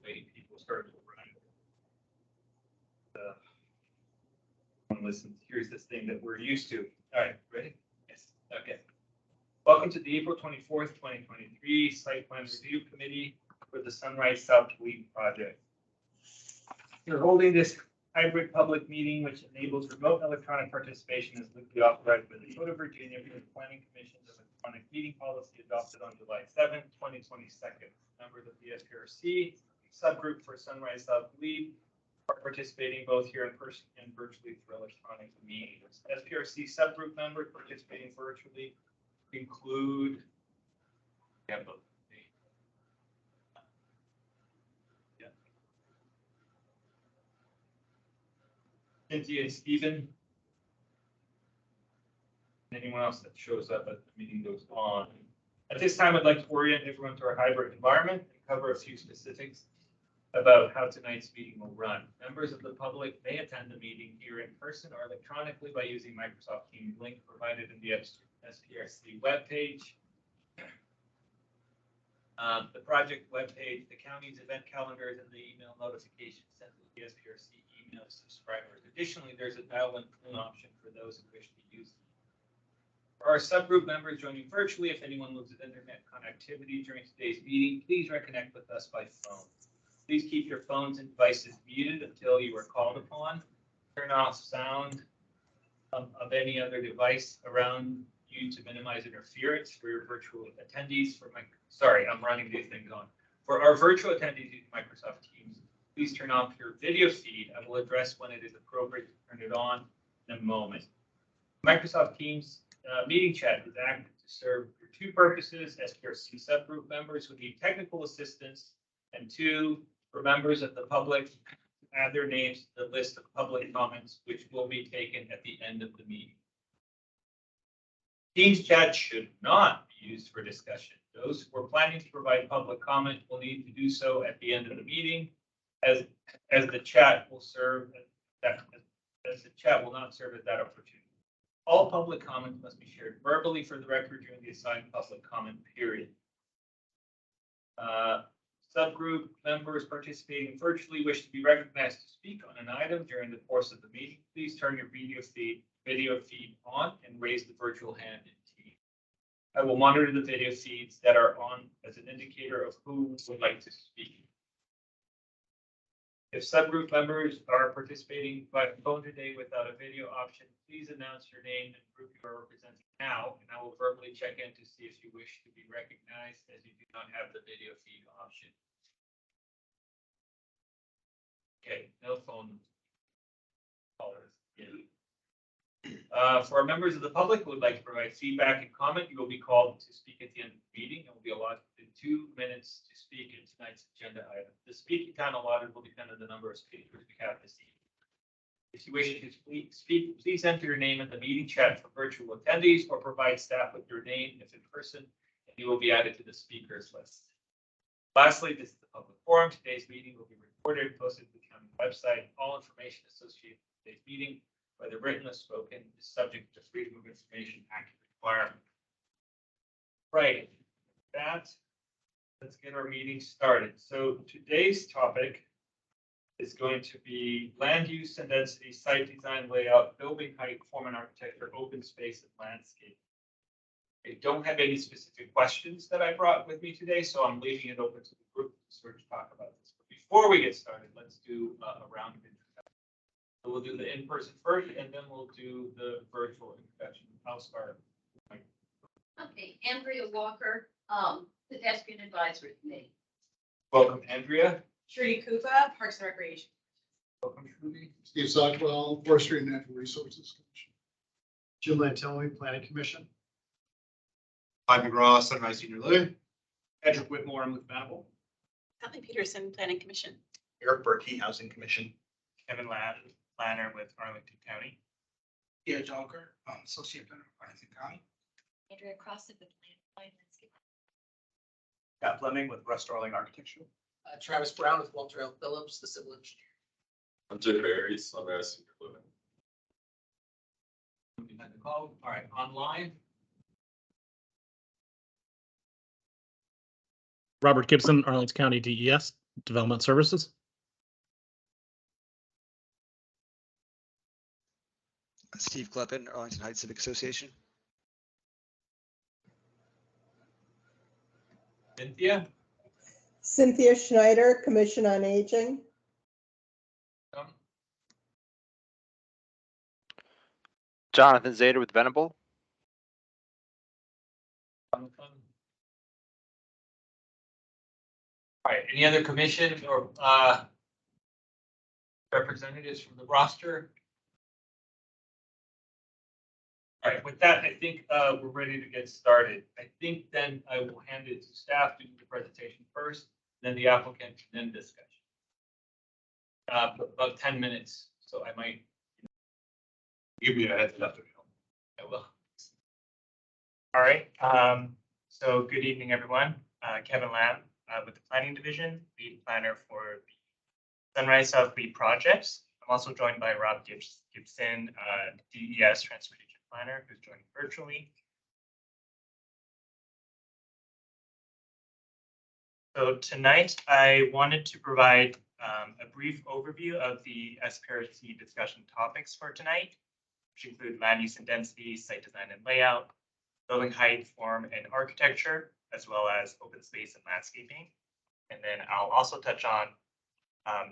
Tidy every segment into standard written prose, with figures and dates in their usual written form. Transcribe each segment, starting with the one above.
way people start to run. Listen, here's this thing that we're used to. All right, ready? Yes. Okay. Welcome to the April 24th, 2023 Site Plan Review Committee for the Sunrise South Glebe project. We're holding this hybrid public meeting, which enables remote electronic participation as legally authorized by the Code of Virginia for the Planning Commission's electronic meeting policy adopted on July 7, 2022. Members of the SPRC subgroup for Sunrise South Glebe are participating both here in person and virtually through electronic meetings. SPRC subgroup members participating virtually include Cynthia and Stephen. Anyone else that shows up as the meeting goes on. At this time, I'd like to orient everyone to our hybrid environment and cover a few specifics about how tonight's meeting will run. Members of the public may attend the meeting here in person or electronically by using Microsoft Teams link provided in the SPRC webpage. The project webpage, the county's event calendars, and the email notifications sent to the SPRC email subscribers. Additionally, there's a dial-in option for those who wish to use it. For our subgroup members joining virtually, if anyone loses internet connectivity during today's meeting, please reconnect with us by phone. Please keep your phones and devices muted until you are called upon. Turn off sound of any other device around you to minimize interference for your virtual attendees. I'm running these things on. For our virtual attendees using Microsoft Teams, please turn off your video feed. I will address when it is appropriate to turn it on in a moment. Microsoft Teams meeting chat is active to serve for two purposes: SPRC subgroup members who need technical assistance, and two, for members of the public to add their names to the list of public comments, which will be taken at the end of the meeting. Teams chat should not be used for discussion. Those who are planning to provide public comment will need to do so at the end of the meeting, as the chat will serve as the chat will not serve as that opportunity. All public comments must be shared verbally for the record during the assigned public comment period. Subgroup members participating virtually wish to be recognized to speak on an item during the course of the meeting. Please turn your video feed on and raise the virtual hand in Teams. I will monitor the video feeds that are on as an indicator of who would like to speak. If subgroup members are participating by phone today without a video option, please announce your name and group you are representing now, and I will verbally check in to see if you wish to be recognized, as you do not have the video feed option. Okay, no phone callers. Yeah. For our members of the public who would like to provide feedback and comment, you will be called to speak at the end of the meeting and will be allotted 2 minutes to speak in tonight's agenda item. The speaking time allotted will depend on the number of speakers we have this evening. If you wish to speak, please enter your name in the meeting chat for virtual attendees or provide staff with your name if in person, and you will be added to the speakers list. Lastly, this is the public forum. Today's meeting will be recorded and posted to the county website. All information associated with today's meeting, whether written or spoken, is subject to Freedom of Information Act requirement. Right, let's get our meeting started. So today's topic is going to be land use and density, site design, layout, building height, form and architecture, open space, and landscape. I don't have any specific questions that I brought with me today, so I'm leaving it open to the group to sort of talk about this. But before we get started, let's do a round of introduction. So we'll do the in-person first, and then we'll do the virtual introduction. I'll start. Okay, Andrea Walker, pedestrian advisory committee. Welcome, Andrea. Trudy Kupa, Parks and Recreation. Welcome, Trudy. Steve Sockwell, Forestry and Natural Resources Commission. Jim Lantelli, Planning Commission. Todd McGraw, Sunrise Senior Living. Edric Whitmore, I'm with Mannable. Kathleen Peterson, Planning Commission. Eric Berkey, Housing Commission. Kevin Ladd, planner with Arlington County. Yeah, Jonker, Associate Planner of Arlington County. Andrea Crossett with Land Landscape. Scott Fleming with Russ Darling Architecture. Travis Brown with Walter L. Phillips, the civil engineer. Hunter Berry, Sunrise Senior Living. All right, online. Robert Gibson, Arlington County DES. Development Services. Steve Kleppen, Arlington Heights Civic Association. Cynthia? Cynthia Schneider, Commission on Aging. Jonathan Zader with Venable. All right, any other commission or representatives from the roster? All right, with that, I think we're ready to get started. I think then I will hand it to staff to do the presentation first, then the applicant, then discussion. About 10 minutes, so I might. Give me a heads up. I will. All right, so good evening, everyone. Kevin Lamb with the Planning Division, lead planner for the Sunrise South Glebe projects. I'm also joined by Rob Gibson, DES Transportation Planner, who's joining virtually. So tonight, I wanted to provide a brief overview of the SPRC discussion topics for tonight, which include land use and density, site design and layout, building height, form, and architecture, as well as open space and landscaping. And then I'll also touch on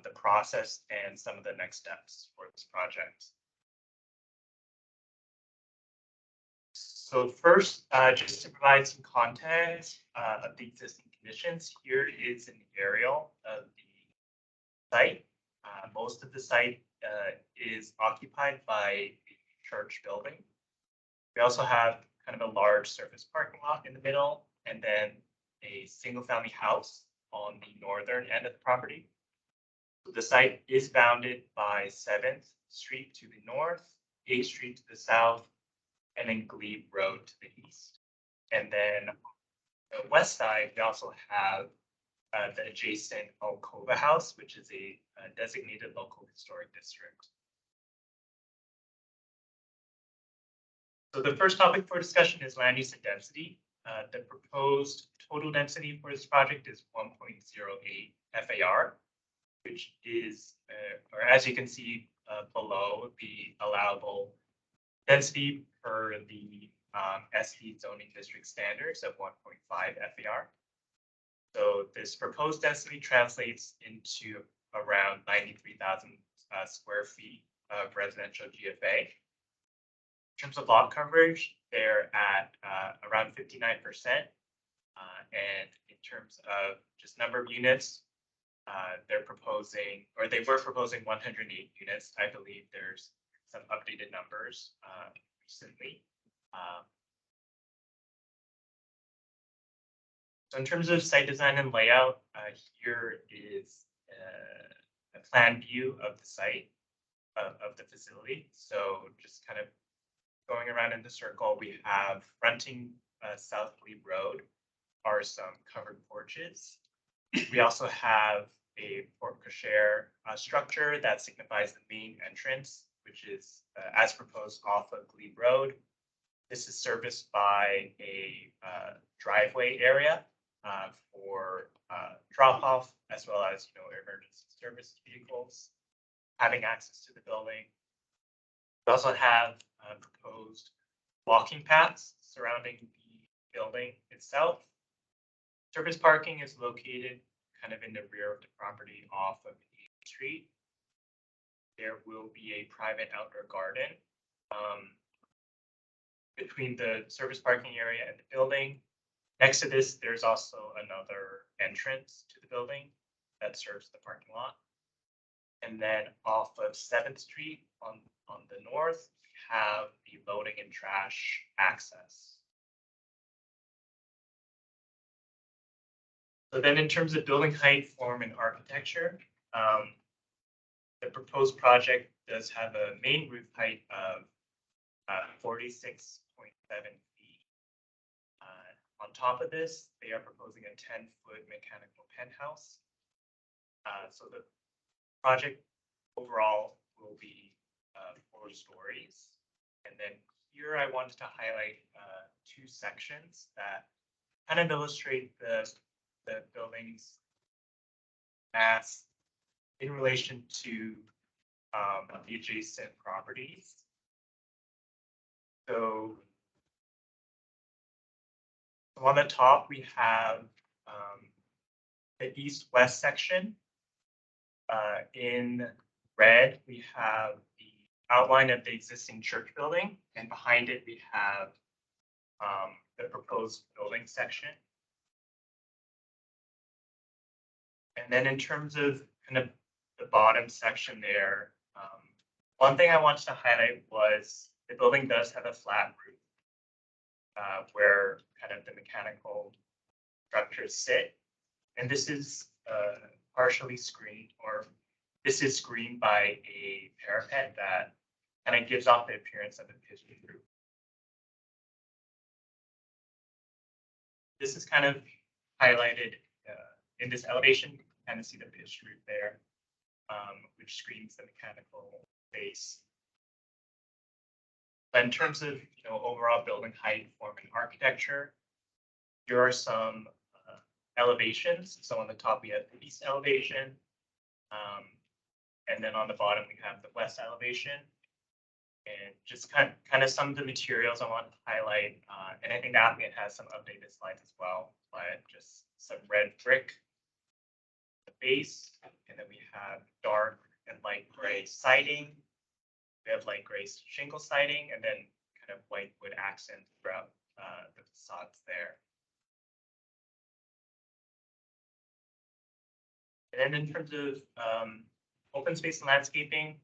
the process and some of the next steps for this project. So first, just to provide some context of the existing conditions, here is an aerial of the site. Most of the site is occupied by a church building. We also have kind of a large surface parking lot in the middle, and then a single family house on the northern end of the property. The site is bounded by 7th Street to the north, 8th Street to the south, and then Glebe Road to the east. And then on the west side, we also have the adjacent Alcova House, which is a designated local historic district. So the first topic for discussion is land use and density. The proposed total density for this project is 1.08 FAR, which is, or as you can see below, the allowable density per the SD zoning district standards of 1.5 FAR. So this proposed density translates into around 93,000 square feet of residential GFA. In terms of lot coverage, they're at around 59%. And in terms of just number of units, they're proposing, or they were proposing 108 units. I believe there's some updated numbers recently. So in terms of site design and layout, here is a plan view of the site, of the facility. So just kind of going around in the circle, we have fronting South Glebe Road are some covered porches. We also have a porte cochere structure that signifies the main entrance, which is as proposed off of Glebe Road. This is serviced by a driveway area for drop-off, as well as emergency service vehicles having access to the building. We also have proposed walking paths surrounding the building itself. Surface parking is located kind of in the rear of the property off of 8th Street. There will be a private outdoor garden between the surface parking area and the building. Next to this, there's also another entrance to the building that serves the parking lot. And then off of 7th Street on the north, we have the loading and trash access. So then in terms of building height, form, and architecture, the proposed project does have a main roof height of 46.7 feet. On top of this, they are proposing a 10-foot mechanical penthouse. So the project overall will be 4 stories. And then here I wanted to highlight 2 sections that kind of illustrate the building's Mass in relation to the adjacent properties. So on the top, we have the east-west section. In red, we have the outline of the existing church building, and behind it, we have the proposed building section. And then in terms of kind of the bottom section there, one thing I wanted to highlight was the building does have a flat roof where kind of the mechanical structures sit. And this is partially screened, or this is screened by a parapet that kind of gives off the appearance of a pitched roof. This is kind of highlighted in this elevation. You can kind of see the pitched roof there, which screens the mechanical base. But in terms of overall building height, form, and architecture, here are some elevations. So on the top we have the east elevation, and then on the bottom we have the west elevation. And just kind of some of the materials I want to highlight, and I think the applicant has some updated slides as well, but just some red brick, the base, and then we have dark and light gray siding. We have light gray shingle siding, and then kind of white wood accent throughout the facades there. And then in terms of open space and landscaping,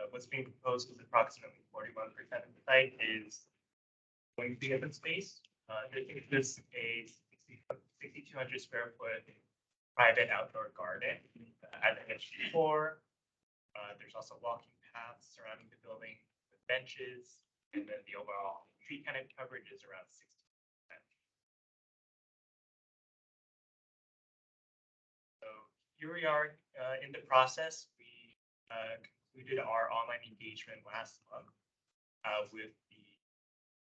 what's being proposed is approximately 41% of the site is going to be open space. It includes a 6,200 square foot private outdoor garden. As I mentioned before, there's also walking paths surrounding the building with benches, and then the overall tree kind of coverage is around 60%. So here we are in the process. We concluded our online engagement last month with the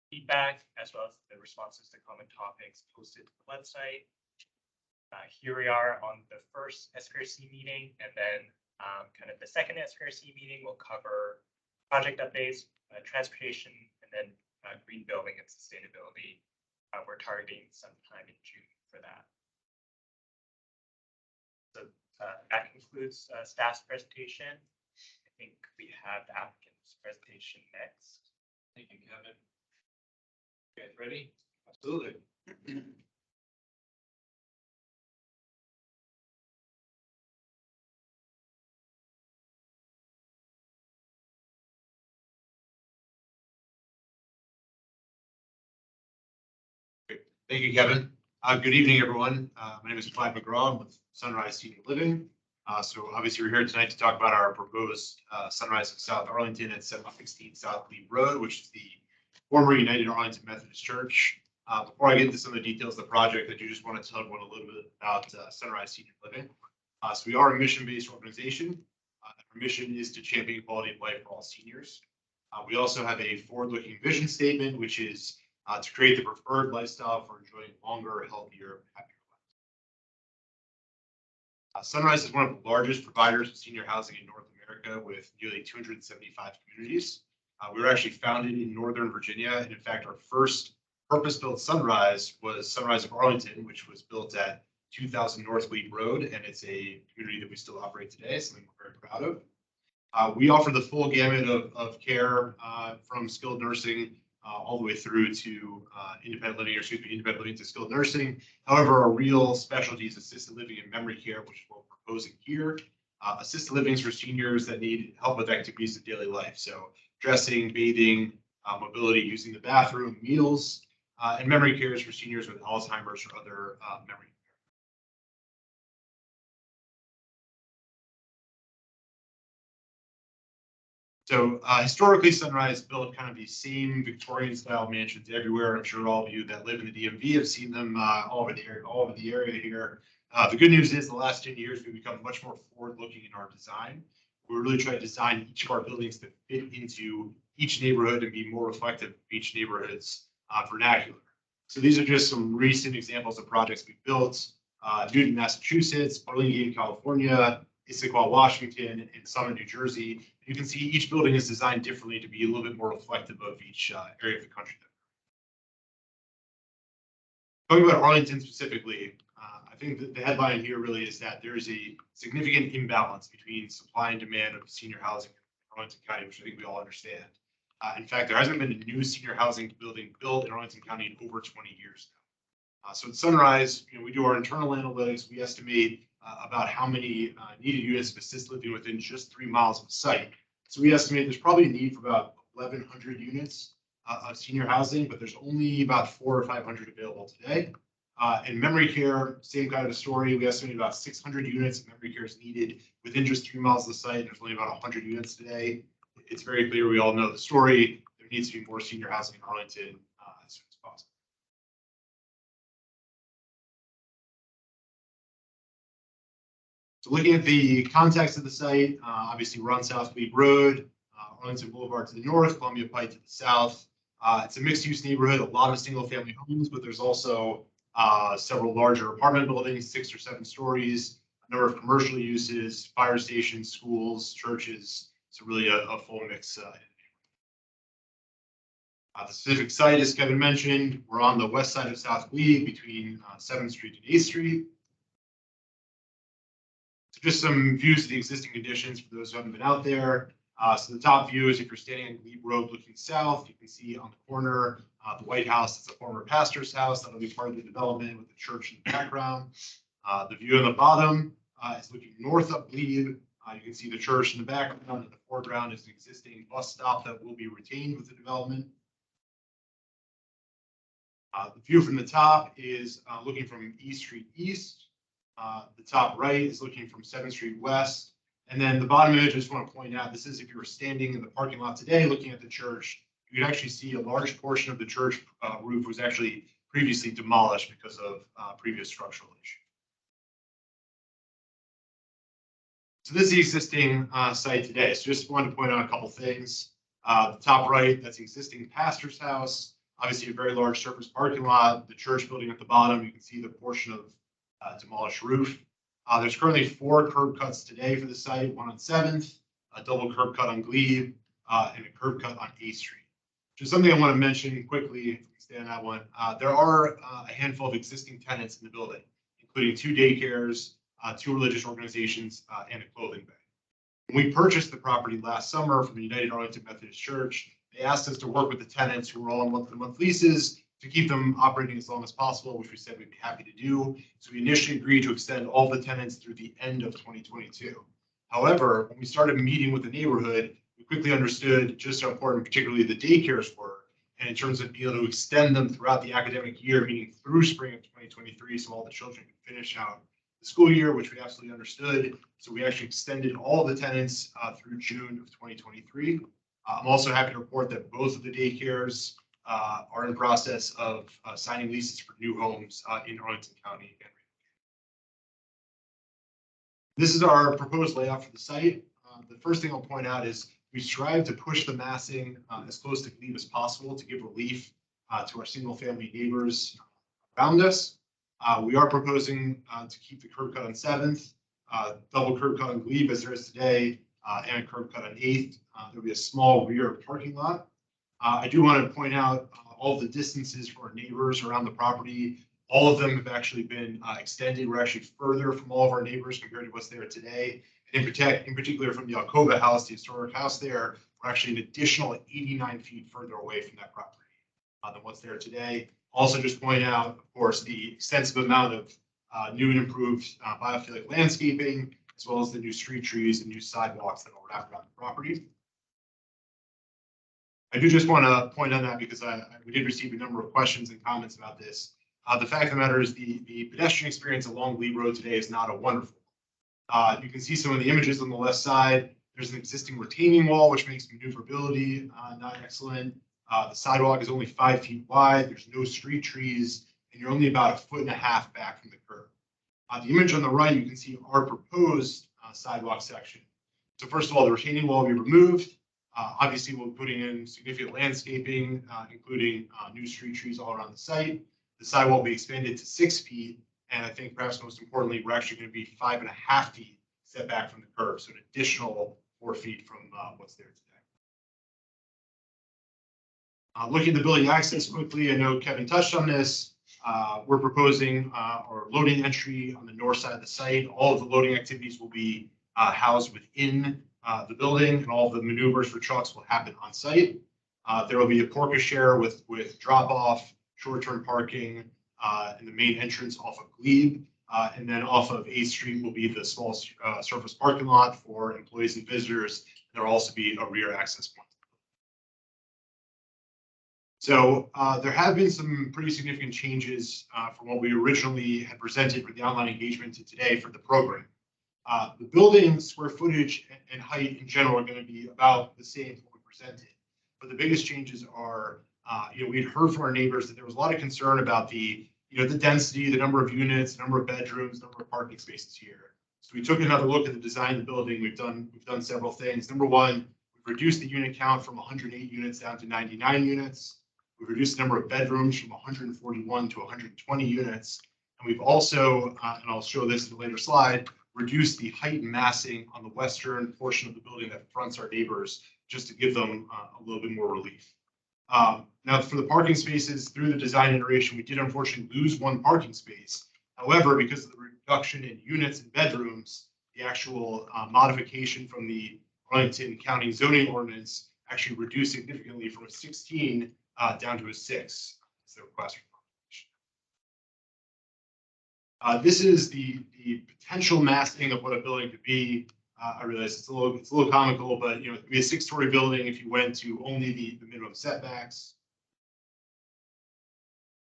feedback as well as the responses to common topics posted to the website. Here we are on the first SPRC meeting, and then kind of the second SPRC meeting will cover project updates, transportation, and then green building and sustainability. We're targeting sometime in June for that. So that concludes staff's presentation. I think we have the applicant's presentation next. Thank you, Kevin. You guys ready? Absolutely. Thank you, Kevin. Good evening, everyone. My name is Clyde McGraw. I'm with Sunrise Senior Living. So obviously we're here tonight to talk about our proposed Sunrise in South Arlington at 716 South Glebe Road, which is the former United Arlington Methodist Church. Before I get into some of the details of the project, I do just want to tell everyone a little bit about Sunrise Senior Living. So we are a mission-based organization. Our mission is to champion quality of life for all seniors. We also have a forward-looking vision statement, which is to create the preferred lifestyle for enjoying longer, healthier, happier lives. Sunrise is one of the largest providers of senior housing in North America with nearly 275 communities. We were actually founded in Northern Virginia. And in fact, our first purpose-built Sunrise was Sunrise of Arlington, which was built at 2000 North Glebe Road. And it's a community that we still operate today, something we're very proud of. We offer the full gamut of care from skilled nursing all the way through to independent living to skilled nursing. However, our real specialty is assisted living and memory care, which is what we're proposing here. Assisted living is for seniors that need help with activities of daily life. So dressing, bathing, mobility, using the bathroom, meals, and memory care is for seniors with Alzheimer's or other memory. So historically, Sunrise built kind of these same Victorian style mansions everywhere. I'm sure all of you that live in the DMV have seen them all over the area here. The good news is the last 10 years, we've become much more forward looking in our design. We really try to design each of our buildings to fit into each neighborhood and be more reflective of each neighborhood's vernacular. So these are just some recent examples of projects we built. Newton, Massachusetts, Arlington, California, Issaquah, Washington, and Summit, New Jersey. You can see each building is designed differently to be a little bit more reflective of each area of the country. Talking about Arlington specifically, I think that the headline here really is that there is a significant imbalance between supply and demand of senior housing in Arlington County, which I think we all understand. In fact, there hasn't been a new senior housing building built in Arlington County in over 20 years now. So at Sunrise, we do our internal analytics. We estimate about how many needed units of assisted living within just 3 miles of the site. So we estimate there's probably a need for about 1,100 units of senior housing, but there's only about 400 or 500 available today. In memory care, same kind of story. We estimate about 600 units of memory care is needed within just 3 miles of the site. There's only about 100 units today. It's very clear. We all know the story. There needs to be more senior housing in Arlington as soon as possible. So looking at the context of the site, obviously we're on South Glebe Road, Arlington Boulevard to the north, Columbia Pike to the south. It's a mixed-use neighborhood, a lot of single-family homes, but there's also several larger apartment buildings, 6 or 7 stories, a number of commercial uses, fire stations, schools, churches. So really a full mix. The specific site, as Kevin mentioned, we're on the west side of South Glebe between 7th Street and 8th Street. So just some views of the existing conditions for those who haven't been out there. So the top view is if you're standing on Glebe Road looking south, you can see on the corner the White House. It's a former pastor's house. That'll be part of the development with the church in the background. The view on the bottom is looking north up Glebe. You can see the church in the background. In the foreground is an existing bus stop that will be retained with the development. The view from the top is looking from East Street east. The top right is looking from 7th Street west. And then the bottom image, I just want to point out, this is if you were standing in the parking lot today looking at the church, you could actually see a large portion of the church roof was actually previously demolished because of previous structural issues. So this is the existing site today. So just wanted to point out a couple things. The top right, that's the existing pastor's house. Obviously a very large surface parking lot. The church building at the bottom, you can see the portion of demolished roof. There's currently 4 curb cuts today for the site, one on 7th, a double curb cut on Glebe, and a curb cut on 8th Street. Just something I want to mention quickly, if we can stay on that one. There are a handful of existing tenants in the building, including 2 daycares, 2 religious organizations, and a clothing bank. When we purchased the property last summer from the United Arlington Methodist Church, they asked us to work with the tenants who were all on month-to-month leases to keep them operating as long as possible, which we said we'd be happy to do. So we initially agreed to extend all the tenants through the end of 2022. However, when we started meeting with the neighborhood, we quickly understood just how important particularly the daycares were, and in terms of being able to extend them throughout the academic year, meaning through spring of 2023, so all the children can finish out the school year, which we absolutely understood. So we actually extended all the tenants through June of 2023. I'm also happy to report that both of the daycares are in the process of signing leases for new homes in Arlington County. This is our proposed layout for the site. The first thing I'll point out is we strive to push the massing as close to Glebe as possible to give relief to our single family neighbors around us. We are proposing to keep the curb cut on 7th, double curb cut on Glebe as there is today, and a curb cut on 8th. There'll be a small rear parking lot. I do want to point out all the distances for our neighbors around the property. All of them have actually been extended. We're actually further from all of our neighbors compared to what's there today. And in particular from the Alcova house, the historic house there, we're actually an additional 89 feet further away from that property than what's there today. Also just point out, of course, the extensive amount of new and improved biophilic landscaping, as well as the new street trees and new sidewalks that will wrap around the property. I do just want to point on that because we did receive a number of questions and comments about this. The fact of the matter is the pedestrian experience along Glebe Road today is not a wonderful. You can see some of the images on the left side. There's an existing retaining wall, which makes maneuverability not excellent. The sidewalk is only 5 feet wide. There's no street trees, and you're only about 1.5 feet back from the curb. The image on the right, you can see our proposed sidewalk section. So first of all, the retaining wall will be removed. Obviously, we're putting in significant landscaping, including new street trees all around the site. The sidewalk will be expanded to 6 feet, And I think perhaps most importantly, we're actually going to be 5.5 feet setback from the curb, so an additional 4 feet from what's there today. Looking at the building access quickly, I know Kevin touched on this. We're proposing or loading entry on the north side of the site. All of the loading activities will be housed within the building, and all of the maneuvers for trucks will happen on site. There will be a porpoise share with drop off, short-term parking, and the main entrance off of Glebe. And then off of 8th Street will be the small surface parking lot for employees and visitors. There'll also be a rear access point. So there have been some pretty significant changes from what we originally had presented for the online engagement to today for the program. The building square footage and height in general are going to be about the same as what we presented. But the biggest changes are, we'd heard from our neighbors that there was a lot of concern about the density, the number of units, the number of bedrooms, number of parking spaces here. So we took another look at the design of the building. We've done several things. Number one, we've reduced the unit count from 108 units down to 99 units. We've reduced the number of bedrooms from 141 to 120 units. And we've also, and I'll show this in a later slide, reduced the height and massing on the western portion of the building that fronts our neighbors, just to give them a little bit more relief. Now, for the parking spaces, through the design iteration, we did unfortunately lose one parking space. However, because of the reduction in units and bedrooms, the actual modification from the Arlington County zoning ordinance actually reduced significantly from a 16 down to a 6. Is the request for modification. This is the potential massing of what a building could be. I realize it's a little comical, but it could be a 6-story building if you went to only the minimum setbacks.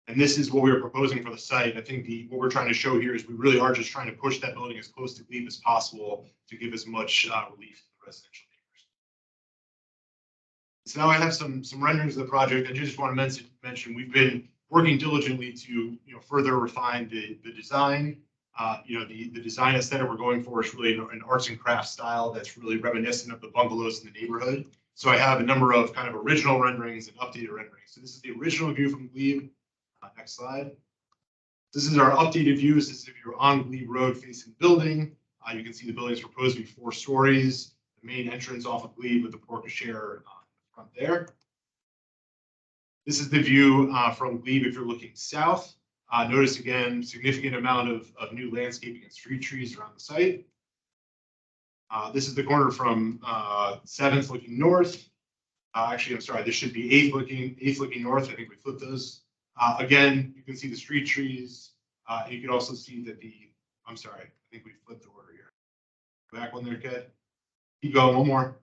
And this is what we were proposing for the site. I think what we're trying to show here is we really are just trying to push that building as close to Glebe as possible to give as much relief to the residential neighbors. So now I have some renderings of the project. I just want to mention we've been working diligently to further refine the design. The design aesthetic we're going for is really an arts and crafts style that's really reminiscent of the bungalows in the neighborhood. So I have a number of kind of original renderings and updated renderings. So this is the original view from Glebe. Next slide. This is our updated view. This is if you're on Glebe Road facing the building. You can see the building is proposed to be 4 stories. The main entrance off of Glebe with the porpoise share in the front there. This is the view from Glebe if you're looking south. Notice again, significant amount of new landscaping and street trees around the site. This is the corner from 7th looking north. Actually, I'm sorry, this should be 8th looking north. I think we flipped those. Again, you can see the street trees. You can also see that I'm sorry, I think we flipped the order here. Back one there, Ked. Keep going, one more.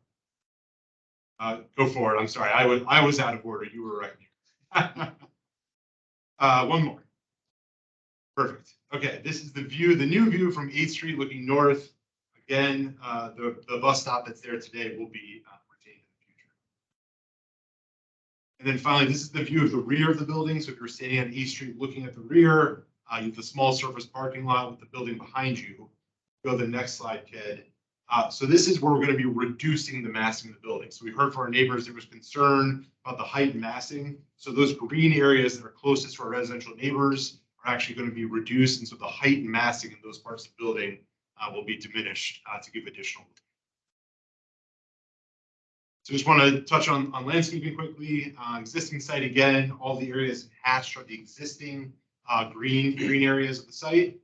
Go for it. I'm sorry, I was out of order. You were right. One more. Perfect. Okay, this is the new view from 8th Street looking north. Again, the bus stop that's there today will be retained in the future. And then finally, this is the view of the rear of the building. So if you're standing on 8th Street looking at the rear, you have the small surface parking lot with the building behind you. Go to the next slide, Ked. So this is where we're going to be reducing the massing of the building. So we heard from our neighbors there was concern about the height and massing. So those green areas that are closest to our residential neighbors are actually going to be reduced. And so the height and massing in those parts of the building will be diminished to give additional. So just want to touch on landscaping quickly. Existing site again, all the areas hatched are the existing green areas of the site.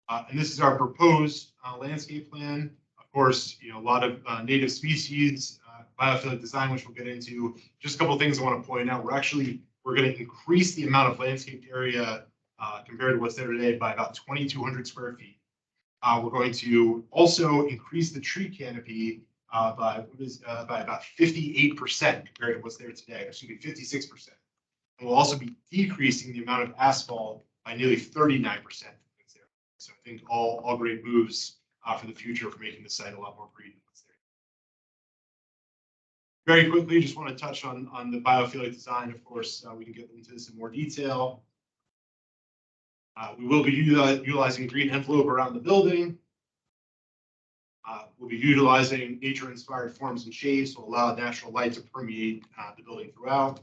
And this is our proposed landscape plan. Of course, a lot of native species, biophilic design, which we'll get into. Just a couple of things I want to point out. We're going to increase the amount of landscaped area compared to what's there today by about 2,200 square feet. We're going to also increase the tree canopy by about 58% compared to what's there today. Excuse me, 56%. And we'll also be decreasing the amount of asphalt by nearly 39%. So I think all great moves for the future for making the site a lot more green than what's there. Very quickly, just want to touch on the biophilic design. Of course, we can get into this in more detail. We will be utilizing green envelope around the building. We'll be utilizing nature-inspired forms and shades to allow natural light to permeate the building throughout.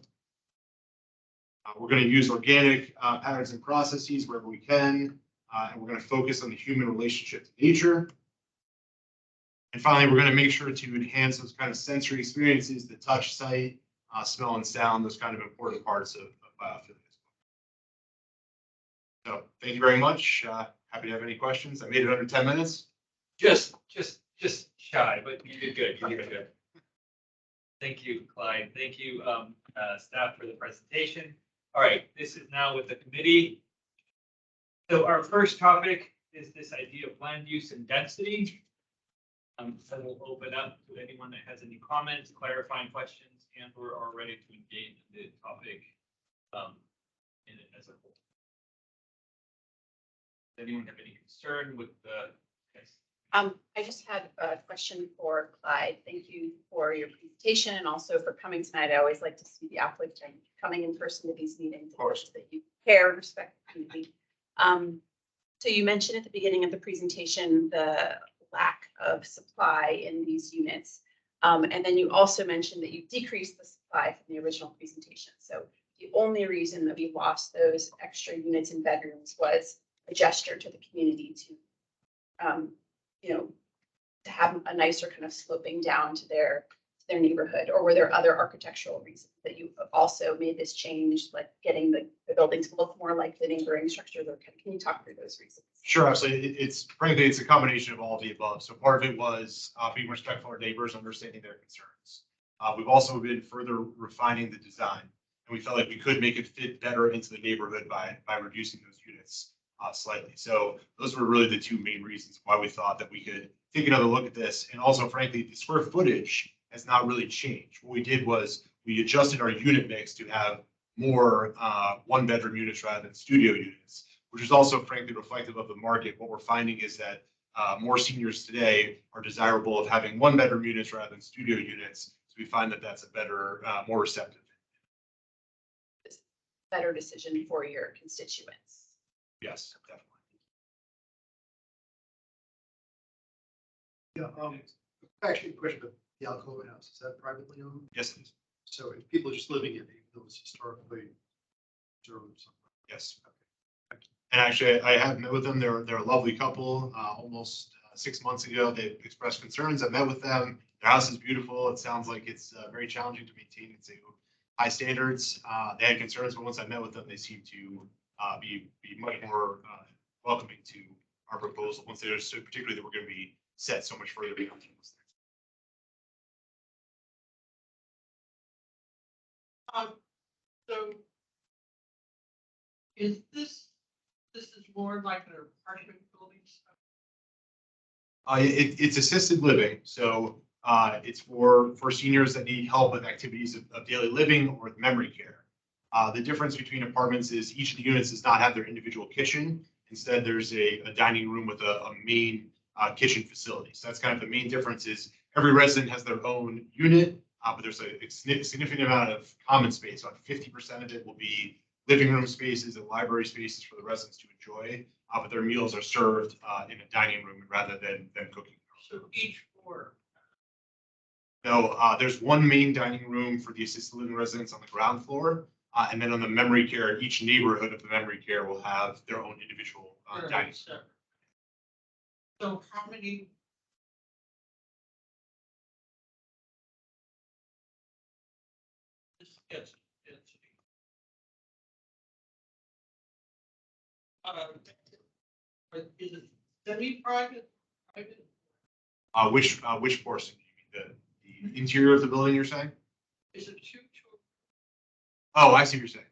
We're going to use organic patterns and processes wherever we can, and we're going to focus on the human relationship to nature. And finally, we're going to make sure to enhance those kind of sensory experiences, the touch, sight, smell, and sound, those kind of important parts of biophilia. So thank you very much. Happy to have any questions. I made it under 10 minutes. Just shy, but you did good. You did good. Thank you, Clyde. Thank you, staff, for the presentation. All right, this is now with the committee. So our first topic is this idea of land use and density. So we'll open up to anyone that has any comments, clarifying questions, and we're all ready to engage in the topic in it as a whole. Does anyone have any concern with the? Yes. I just had a question for Clyde. Thank you for your presentation and also for coming tonight. I always like to see the applicant coming in person to these meetings. Of course, that you care and respect the community. So you mentioned at the beginning of the presentation the lack of supply in these units. And then you also mentioned that you decreased the supply from the original presentation. So the only reason that we lost those extra units in bedrooms was a gesture to the community to, to have a nicer kind of sloping down to their neighborhood, or were there other architectural reasons that you also made this change, like getting the buildings to look more like the neighboring structures? Or can you talk through those reasons? Sure, absolutely. It's frankly, it's a combination of all of the above. So part of it was being respectful of our neighbors, understanding their concerns. We've also been further refining the design, and we felt like we could make it fit better into the neighborhood by reducing those units slightly. So those were really the two main reasons why we thought that we could take another look at this. And also, frankly, the square footage has not really changed. What we did was we adjusted our unit mix to have more one-bedroom units rather than studio units, which is also frankly reflective of the market. What we're finding is that more seniors today are desirable of having one-bedroom units rather than studio units. So we find that that's a better, more receptive. Better decision for your constituents. Yes, definitely. Yeah, actually, a question about the Alcoa house, is that privately owned? Yes, it is. So if people are just living in it, even though it's historically preserved or something? Yes. And actually, I have met with them. They're a lovely couple. Almost 6 months ago, they expressed concerns. I met with them. Their house is beautiful. It sounds like it's very challenging to maintain. It's high standards. They had concerns, but once I met with them, they seemed to be much more welcoming to our proposal. Once they understood, particularly that we're going to be set so much further beyond things. So is this is more like an apartment building? It's assisted living, so it's for seniors that need help with activities of daily living or with memory care. The difference between apartments is each of the units does not have their individual kitchen. Instead, there's a dining room with a main kitchen facility. So that's kind of the main difference. Is every resident has their own unit, but there's a significant amount of common space. About 50% of it will be living room spaces and library spaces for the residents to enjoy, but their meals are served in a dining room rather than cooking. So each floor. No, there's one main dining room for the assisted living residents on the ground floor, and then on the memory care, each neighborhood of the memory care will have their own individual dining room. So how many? Yes. Is it semi-private? Which portion? You mean the interior of the building, you're saying? Is it two? Oh, I see what you're saying.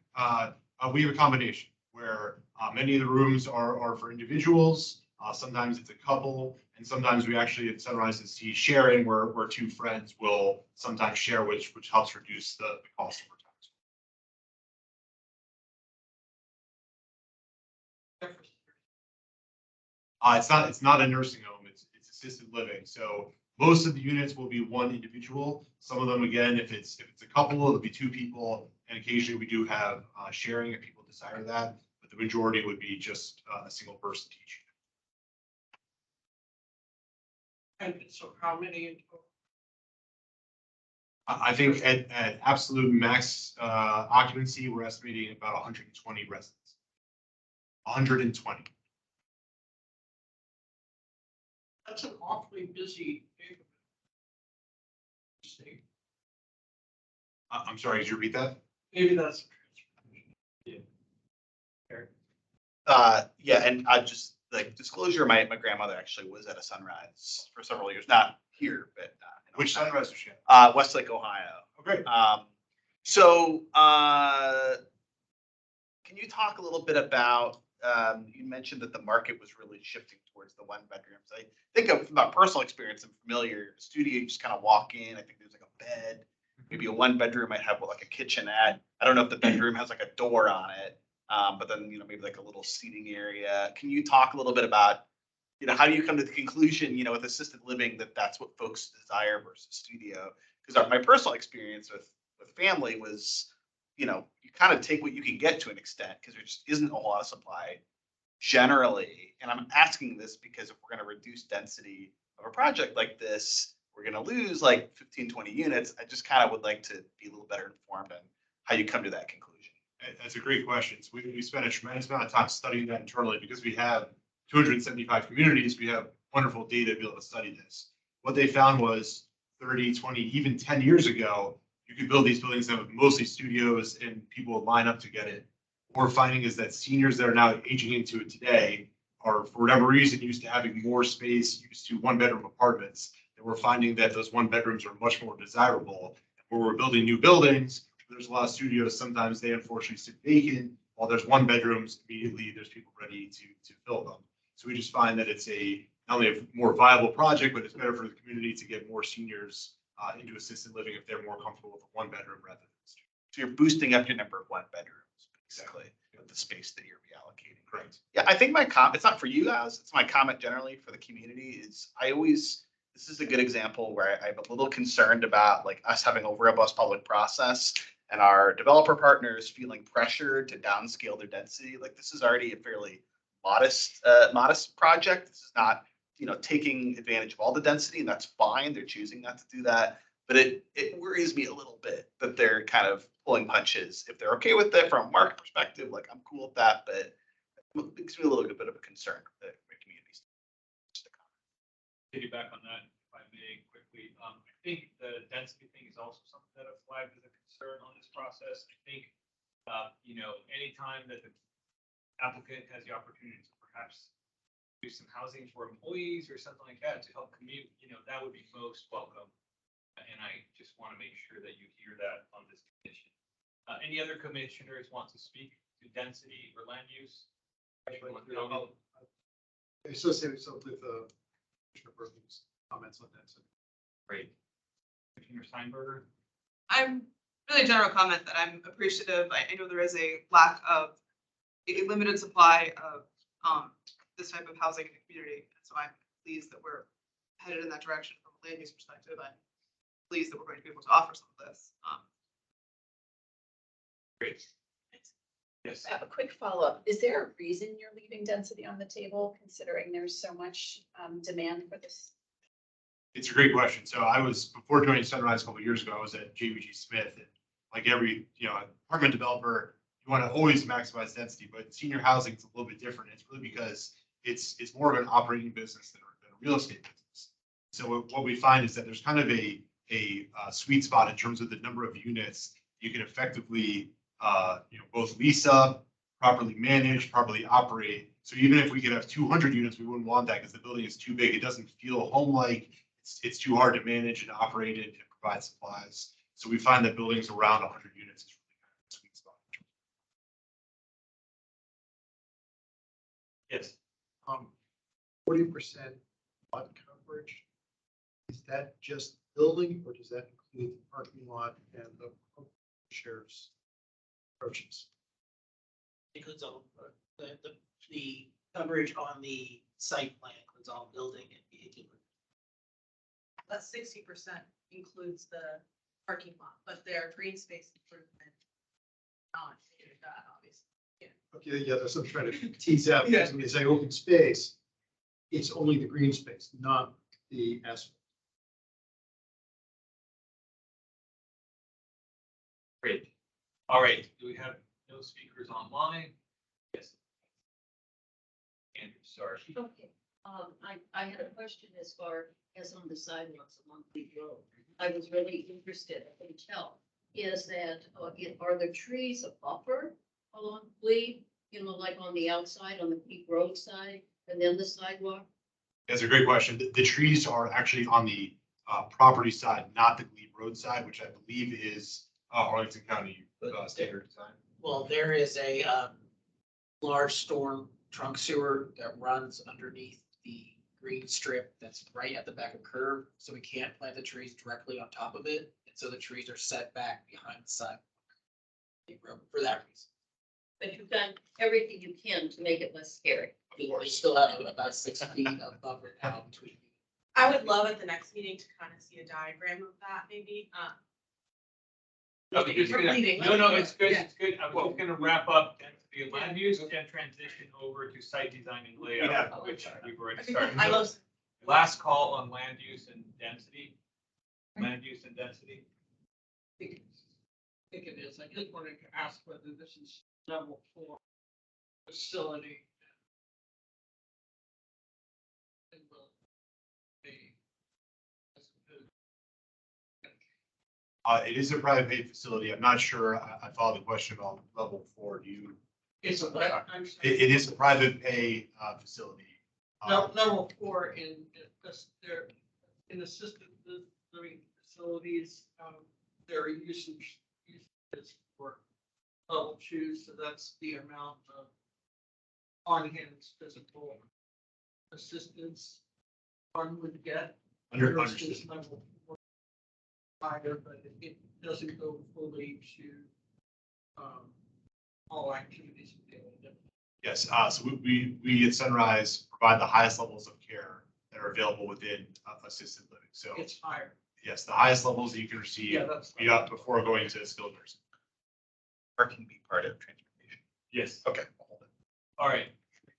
We have a combination where many of the rooms are for individuals. Sometimes it's a couple, and sometimes we actually at Sunrise see sharing where two friends will sometimes share, which helps reduce the cost over time. It's not a nursing home. It's assisted living. So most of the units will be one individual. Some of them, again, if it's a couple, it'll be two people, and occasionally we do have sharing if people desire that. But the majority would be just a single person each. And so how many in total? I think at absolute max occupancy, we're estimating about 120 residents. 120. That's an awfully busy neighborhood. State. I'm sorry, could you repeat that? Maybe that's. Yeah, and I just, like, disclosure, my grandmother actually was at a Sunrise for several years, not here, but. In Which Ohio. Sunrise was she? Westlake, Ohio. Okay. So, can you talk a little bit about, you mentioned that the market was really shifting towards the one bedrooms. I think of from my personal experience, I'm familiar, studio, you just kind of walk in, I think there's like a bed, maybe a one bedroom might have like a kitchenette. I don't know if the bedroom has like a door on it, but then, maybe like a little seating area. Can you talk a little bit about, how do you come to the conclusion, with assisted living, that that's what folks desire versus studio? Because my personal experience with family was, you kind of take what you can get to an extent, because there just isn't a lot of supply generally. And I'm asking this because if we're going to reduce density of a project like this, we're going to lose like 15, 20 units. I just kind of would like to be a little better informed on how you come to that conclusion. That's a great question. So we spent a tremendous amount of time studying that internally because we have 275 communities. We have wonderful data to be able to study this. What they found was 30, 20, even 10 years ago, you could build these buildings that were mostly studios and people would line up to get it. What we're finding is that seniors that are now aging into it today are, for whatever reason, used to having more space, used to one bedroom apartments. And we're finding that those one bedrooms are much more desirable. Where we're building new buildings, there's a lot of studios. Sometimes they unfortunately sit vacant. While there's one bedrooms, immediately there's people ready to fill them. So we just find that it's not only a more viable project, but it's better for the community to get more seniors into assisted living if they're more comfortable with a one bedroom rather than a studio. So you're boosting up your number of one bedrooms, basically, with the space that you're reallocating. Correct. Yeah, I think my comment, it's not for you guys, it's my comment generally for the community, is this is a good example where I'm a little concerned about like us having a robust public process and our developer partners feeling pressured to downscale their density. Like, this is already a fairly modest project. This is not, taking advantage of all the density, and that's fine. They're choosing not to do that. But it worries me a little bit that they're kind of pulling punches. If they're okay with it from a market perspective, like, I'm cool with that, but it makes me a little bit of a concern for the communities. Piggyback on that, if I may quickly. I think the density thing is also something that I've flagged as a concern on this process. I think, anytime that the applicant has the opportunity to perhaps do some housing for employees or something like that to help commute, that would be most welcome. And I just want to make sure that you hear that on this commission. Any other commissioners want to speak to density or land use? Associate myself with Commissioner Berkeley's comments on that. Great. Commissioner Steinberger? I'm really general comment that I'm appreciative. I know there is a lack of a limited supply of this type of housing in the community. So I'm pleased that we're headed in that direction from a land use perspective. I'm pleased that we're going to be able to offer some of this. Great. Yes. I have a quick follow-up. Is there a reason you're leaving density on the table, considering there's so much demand for this? It's a great question. So before joining Sunrise a couple of years ago, I was at JVG Smith, and like every, apartment developer, you want to always maximize density, but senior housing is a little bit different. It's really because it's more of an operating business than a real estate business. So what we find is that there's kind of a sweet spot in terms of the number of units you can effectively, both lease up, properly manage, properly operate. So even if we could have 200 units, we wouldn't want that because the building is too big. It doesn't feel home-like. It's too hard to manage and operate it and provide supplies. So we find that buildings around 100 units is really kind of a sweet spot. Yes. 40% lot coverage. Is that just building, or does that include the parking lot and the shares approaches? Includes all the coverage on the site plan includes all building and vehicle. That 60% includes the parking lot, but their green space improvement not included that, obviously. Okay, yeah, that's what I'm trying to tease out. Because when you say open space, it's only the green space, not the asphalt. Great. All right, do we have no speakers online? Yes. Andrew, sorry. Okay, I had a question as far as on the sidewalks along Glebe Road. I was really interested, I can tell, is that, are the trees a buffer along Glebe? You know, like on the outside, on the Glebe Road side, and then the sidewalk? That's a great question. The trees are actually on the property side, not the Glebe Road side, which I believe is Arlington County standard design. Well, there is a large storm trunk sewer that runs underneath the green strip that's right at the back of curve, so we can't plant the trees directly on top of it, and so the trees are set back behind the sidewalk. For that reason. But you've done everything you can to make it less scary. We still have about 6 feet of buffer now between. I would love at the next meeting to kind of see a diagram of that, maybe. Okay, just We're gonna- bleeding. no, it's good, Yeah. it's good. I was just gonna wrap up density and land use and transition over to site design and layout, which we've already started. I love. Last call on land use and density. Land use and density. I think it is. I just wanted to ask whether this is level 4 facility. And will be as opposed It is a private paid facility. I'm not sure. I follow the question on level 4. Do you? It's a what? I'm sorry. It is a private pay facility. Level 4 in there in assisted living facilities, their usage is for level 2, so that's the amount of on-hand physical assistance one would get. Understood. Versus level 4 higher, but it doesn't go fully to all activities of daily living. Yes, so we at Sunrise provide the highest levels of care that are available within assisted living. So It's higher. yes, the highest levels that you can receive Yeah, that's. before going to skilled nursing. Parking be part of transportation. Yes. Okay. All right.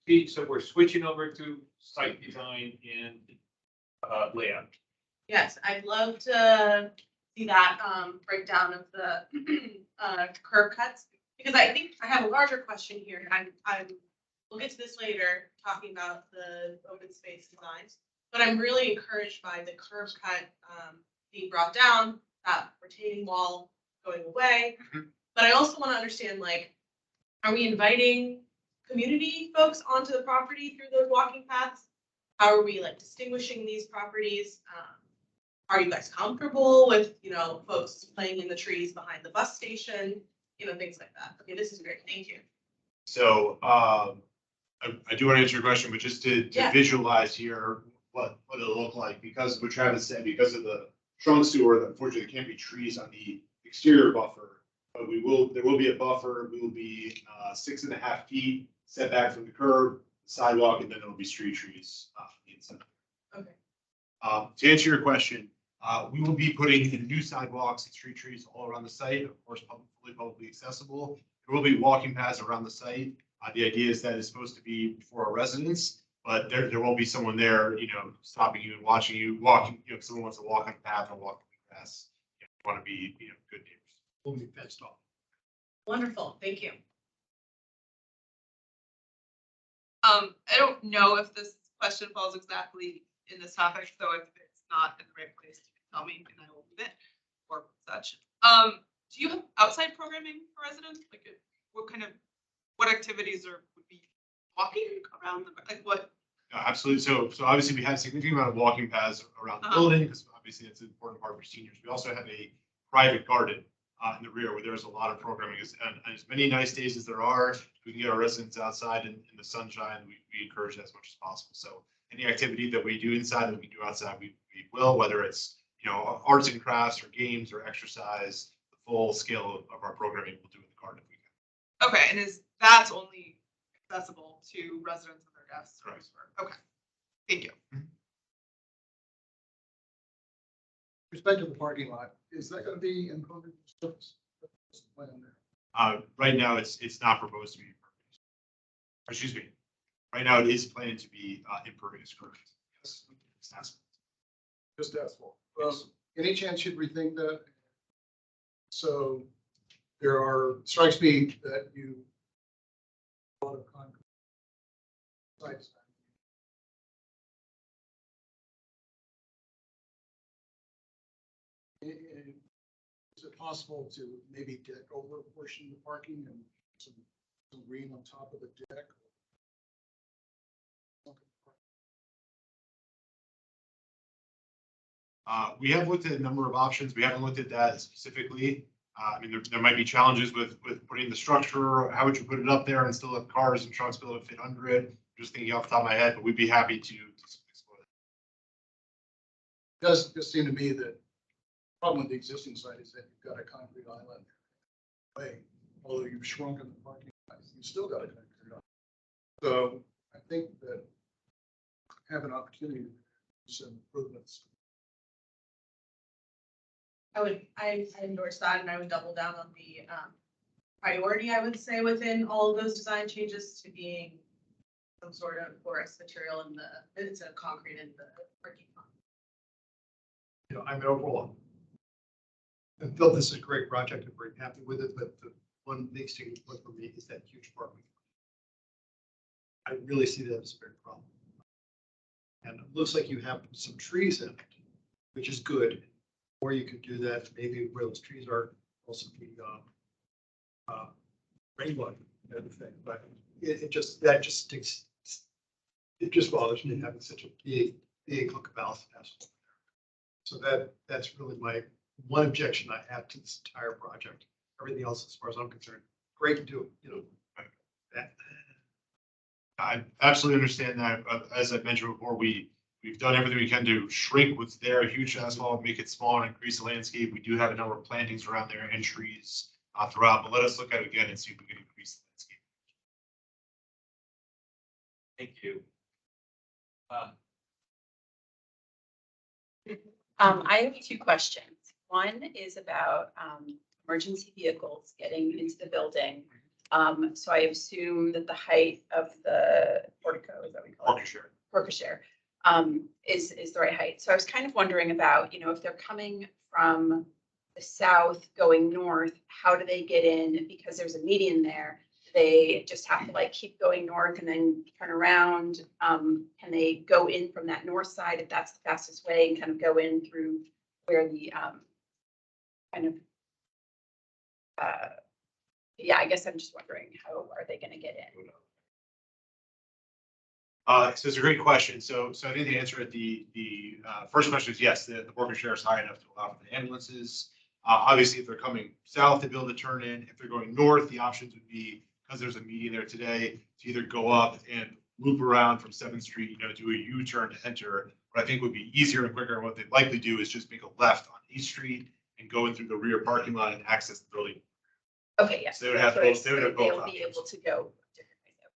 Pete, so we're switching over to site design and layout. Yes, I'd love to see that breakdown of the curb cuts, because I think I have a larger question here. We'll get to this later, talking about the open space designs. But I'm really encouraged by the curb cut being brought down, that retaining wall going away. Mhm. But I also want to understand, like, are we inviting community folks onto the property through those walking paths? How are we like distinguishing these properties? Are you guys comfortable with, folks playing in the trees behind the bus station? Things like that. Okay, this is great. Thank you. So I do want to answer your question, but just to Yeah. visualize here what it'll look like, because of what Travis said, because of the trunk sewer, unfortunately, there can't be trees on the exterior buffer. But there will be a buffer. We will be 6.5 feet set back from the curb, sidewalk, and then it'll be street trees inside. Okay. To answer your question, we will be putting in new sidewalks and street trees all around the site, of course, fully publicly accessible. There will be walking paths around the site. The idea is that it's supposed to be for our residents, but there won't be someone there, stopping you and watching you walking. If someone wants to walk on the path or walk on the grass, you want to be, good neighbors. Will be fenced off. Wonderful. Thank you. I don't know if this question falls exactly in this topic, so if it's not in the right place, you can tell me and I will move it or such. Do you have outside programming for residents? Like, what activities would be walking around, what? Absolutely. So obviously we have a significant amount of walking paths around the building, because obviously it's an important part for seniors. We also have a private garden in the rear where there's a lot of programming. And as many nice days as there are, we can get our residents outside in the sunshine. We encourage that as much as possible. So any activity that we do inside that we do outside, we will, whether it's, arts and crafts or games or exercise, the full scale of our programming we'll do in the garden if we can. Okay, and that's only accessible to residents and their guests? Correct. Okay, thank you. Respect to the parking lot, is that gonna be impervious surface? Plan there. Right now, it's not proposed to be impervious. Excuse me. Right now, it is planned to be impervious, correct? Yes. It's asphalt. Just asphalt. Yes. Any chance you'd rethink that? So strikes me that you. A lot of concrete sites. Is it possible to maybe deck over a portion of the parking and some green on top of the deck? We have looked at a number of options. We haven't looked at that specifically. I mean, there might be challenges with putting the structure. How would you put it up there and still have cars and trucks be able to fit under it? Just thinking off the top of my head, but we'd be happy to explore that. It does just seem to me that the problem with the existing site is that you've got a concrete island. Way, although you've shrunken the parking lot, you've still got a concrete island. So I think that have an opportunity to do some improvements. I endorse that, and I would double down on the priority, I would say, within all of those design changes to being some sort of porous material in it's a concrete in the parking lot. You know, I'm overall. I felt this is a great project. I'm very happy with it, but the one big sticking point for me is that huge parking. I really see that as a big problem. And it looks like you have some trees in it, which is good. Or you could do that maybe where those trees are also be rainbow kind of thing. But it just sticks. It just bothers me having such a big look about it. So that's really my one objection I have to this entire project. Everything else, as far as I'm concerned, great to do. You know, that. I absolutely understand that. As I mentioned before, we've done everything we can to shrink what's there, huge asphalt, make it smaller, and increase the landscape. We do have a number of plantings around there and trees throughout, but let us look at it again and see if we can increase the landscape. Thank you. I have two questions. One is about emergency vehicles getting into the building. So I assume that the height of the portico, is that what we call it? Portico is the right height. So I was kind of wondering about, you know, if they're coming from the south going north, how do they get in? Because there's a median there. They just have to like keep going north and then turn around. Can they go in from that north side if that's the fastest way and kind of go in through where the yeah, I guess I'm just wondering how are they going to get in? So it's a great question. So I think the answer at the first question is yes, the worker share is high enough to allow for the ambulances. Obviously, if they're coming south, they'll be able to turn in. If they're going north, the options would be, because there's a median there today, to either go up and loop around from 7th Street, you know, do a U-turn to enter. What I think would be easier and quicker, and what they'd likely do is just make a left on East Street and go in through the rear parking lot and access the building. Okay, yes. So they would have both. They would have both. They'll be able to go different ways.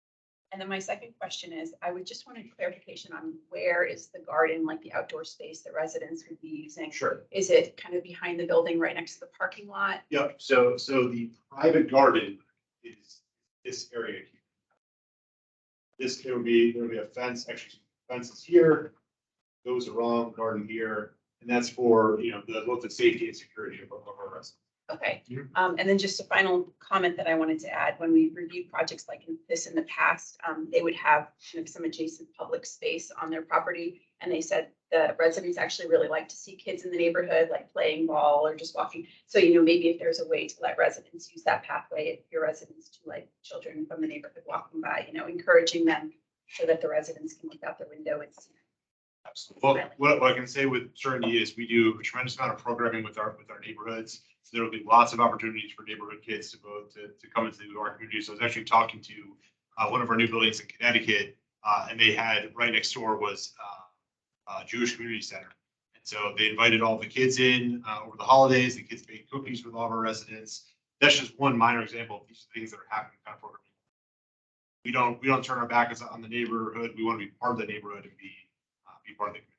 And then my second question is, I would just want a clarification on where is the garden, like the outdoor space that residents would be using? Sure. Is it kind of behind the building, right next to the parking lot? Yep. So the private garden is this area here. There would be a fence. Actually, fences here. Goes around garden here, and that's for, you know, both the safety and security of our residents. Okay, and then just a final comment that I wanted to add, when we reviewed projects like this in the past, they would have kind of some adjacent public space on their property. And they said the residents actually really like to see kids in the neighborhood, like playing ball or just walking. So, you know, maybe if there's a way to let residents use that pathway, if your residents to like children from the neighborhood walking by, you know, encouraging them so that the residents can look out their window and see. Absolutely. Well, what I can say with certainty is we do a tremendous amount of programming with our neighborhoods. So there will be lots of opportunities for neighborhood kids to come into our community. So I was actually talking to one of our new buildings in Connecticut, and they had right next door was Jewish Community Center. And so they invited all the kids in over the holidays. The kids baked cookies with all of our residents. That's just one minor example of these things that are happening kind of programming. We don't turn our back on the neighborhood. We want to be part of the neighborhood and be part of the community.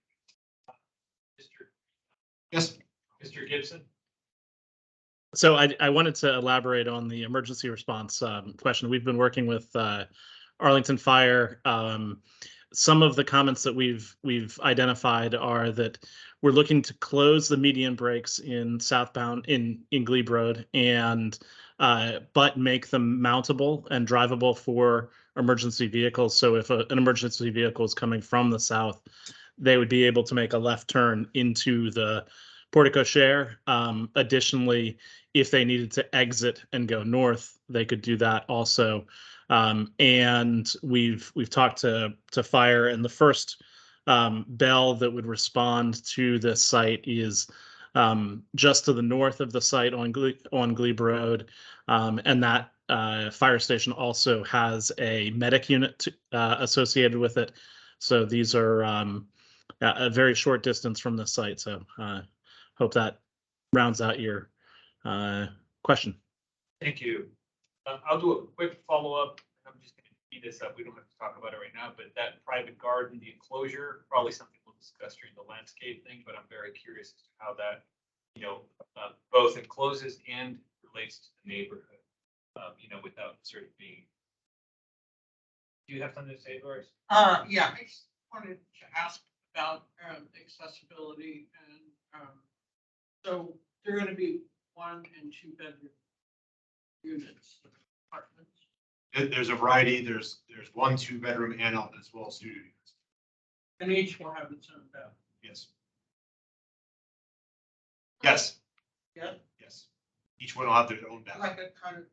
Yes, Mr. Gibson. So I wanted to elaborate on the emergency response question. We've been working with Arlington Fire. some of the comments that we've identified are that we're looking to close the median breaks in southbound in Glebe Road and but make them mountable and drivable for emergency vehicles. So if an emergency vehicle is coming from the south, they would be able to make a left turn into the portico share. Additionally, if they needed to exit and go north, they could do that also. And we've talked to fire, and the first bell that would respond to this site is just to the north of the site on Glebe Road, and that fire station also has a medic unit associated with it. So these are a very short distance from the site. So hope that rounds out your question. Thank you. I'll do a quick follow-up. I'm just gonna speed this up. We don't have to talk about it right now, but that private garden, the enclosure, probably something we'll discuss during the landscape thing, but I'm very curious as to how that, both encloses and relates to the neighborhood, without sort of being. Do you have something to say, Doris? Yeah, I just wanted to ask about accessibility and so they're gonna be 1 and 2 bedroom units, apartments. There's a variety. There's 1, 2 bedroom and as well as studio units. And each will have its own bathroom. Yes. Yes. Yeah. Yes. Each one will have their own bathroom. Like a kind of.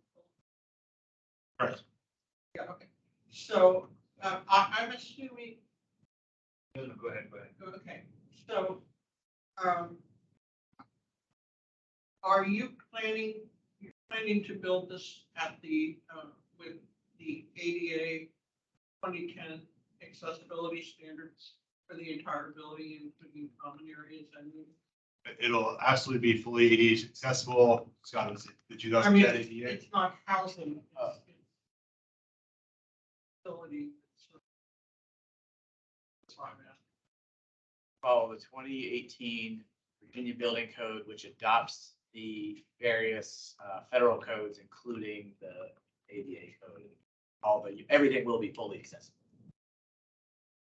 Correct. Yeah, okay. So I'm assuming, No, go ahead. okay, so are you planning to build this at the with the ADA 2010 accessibility standards for the entire building, including common areas? I mean, It'll absolutely be fully ADA accessible. Scott, was it the 2010 ADA? it's not housing. It's facility. That's why I'm asking. Follow the 2018 Virginia Building Code, which adopts the various federal codes, including the ADA code. Everything will be fully accessible.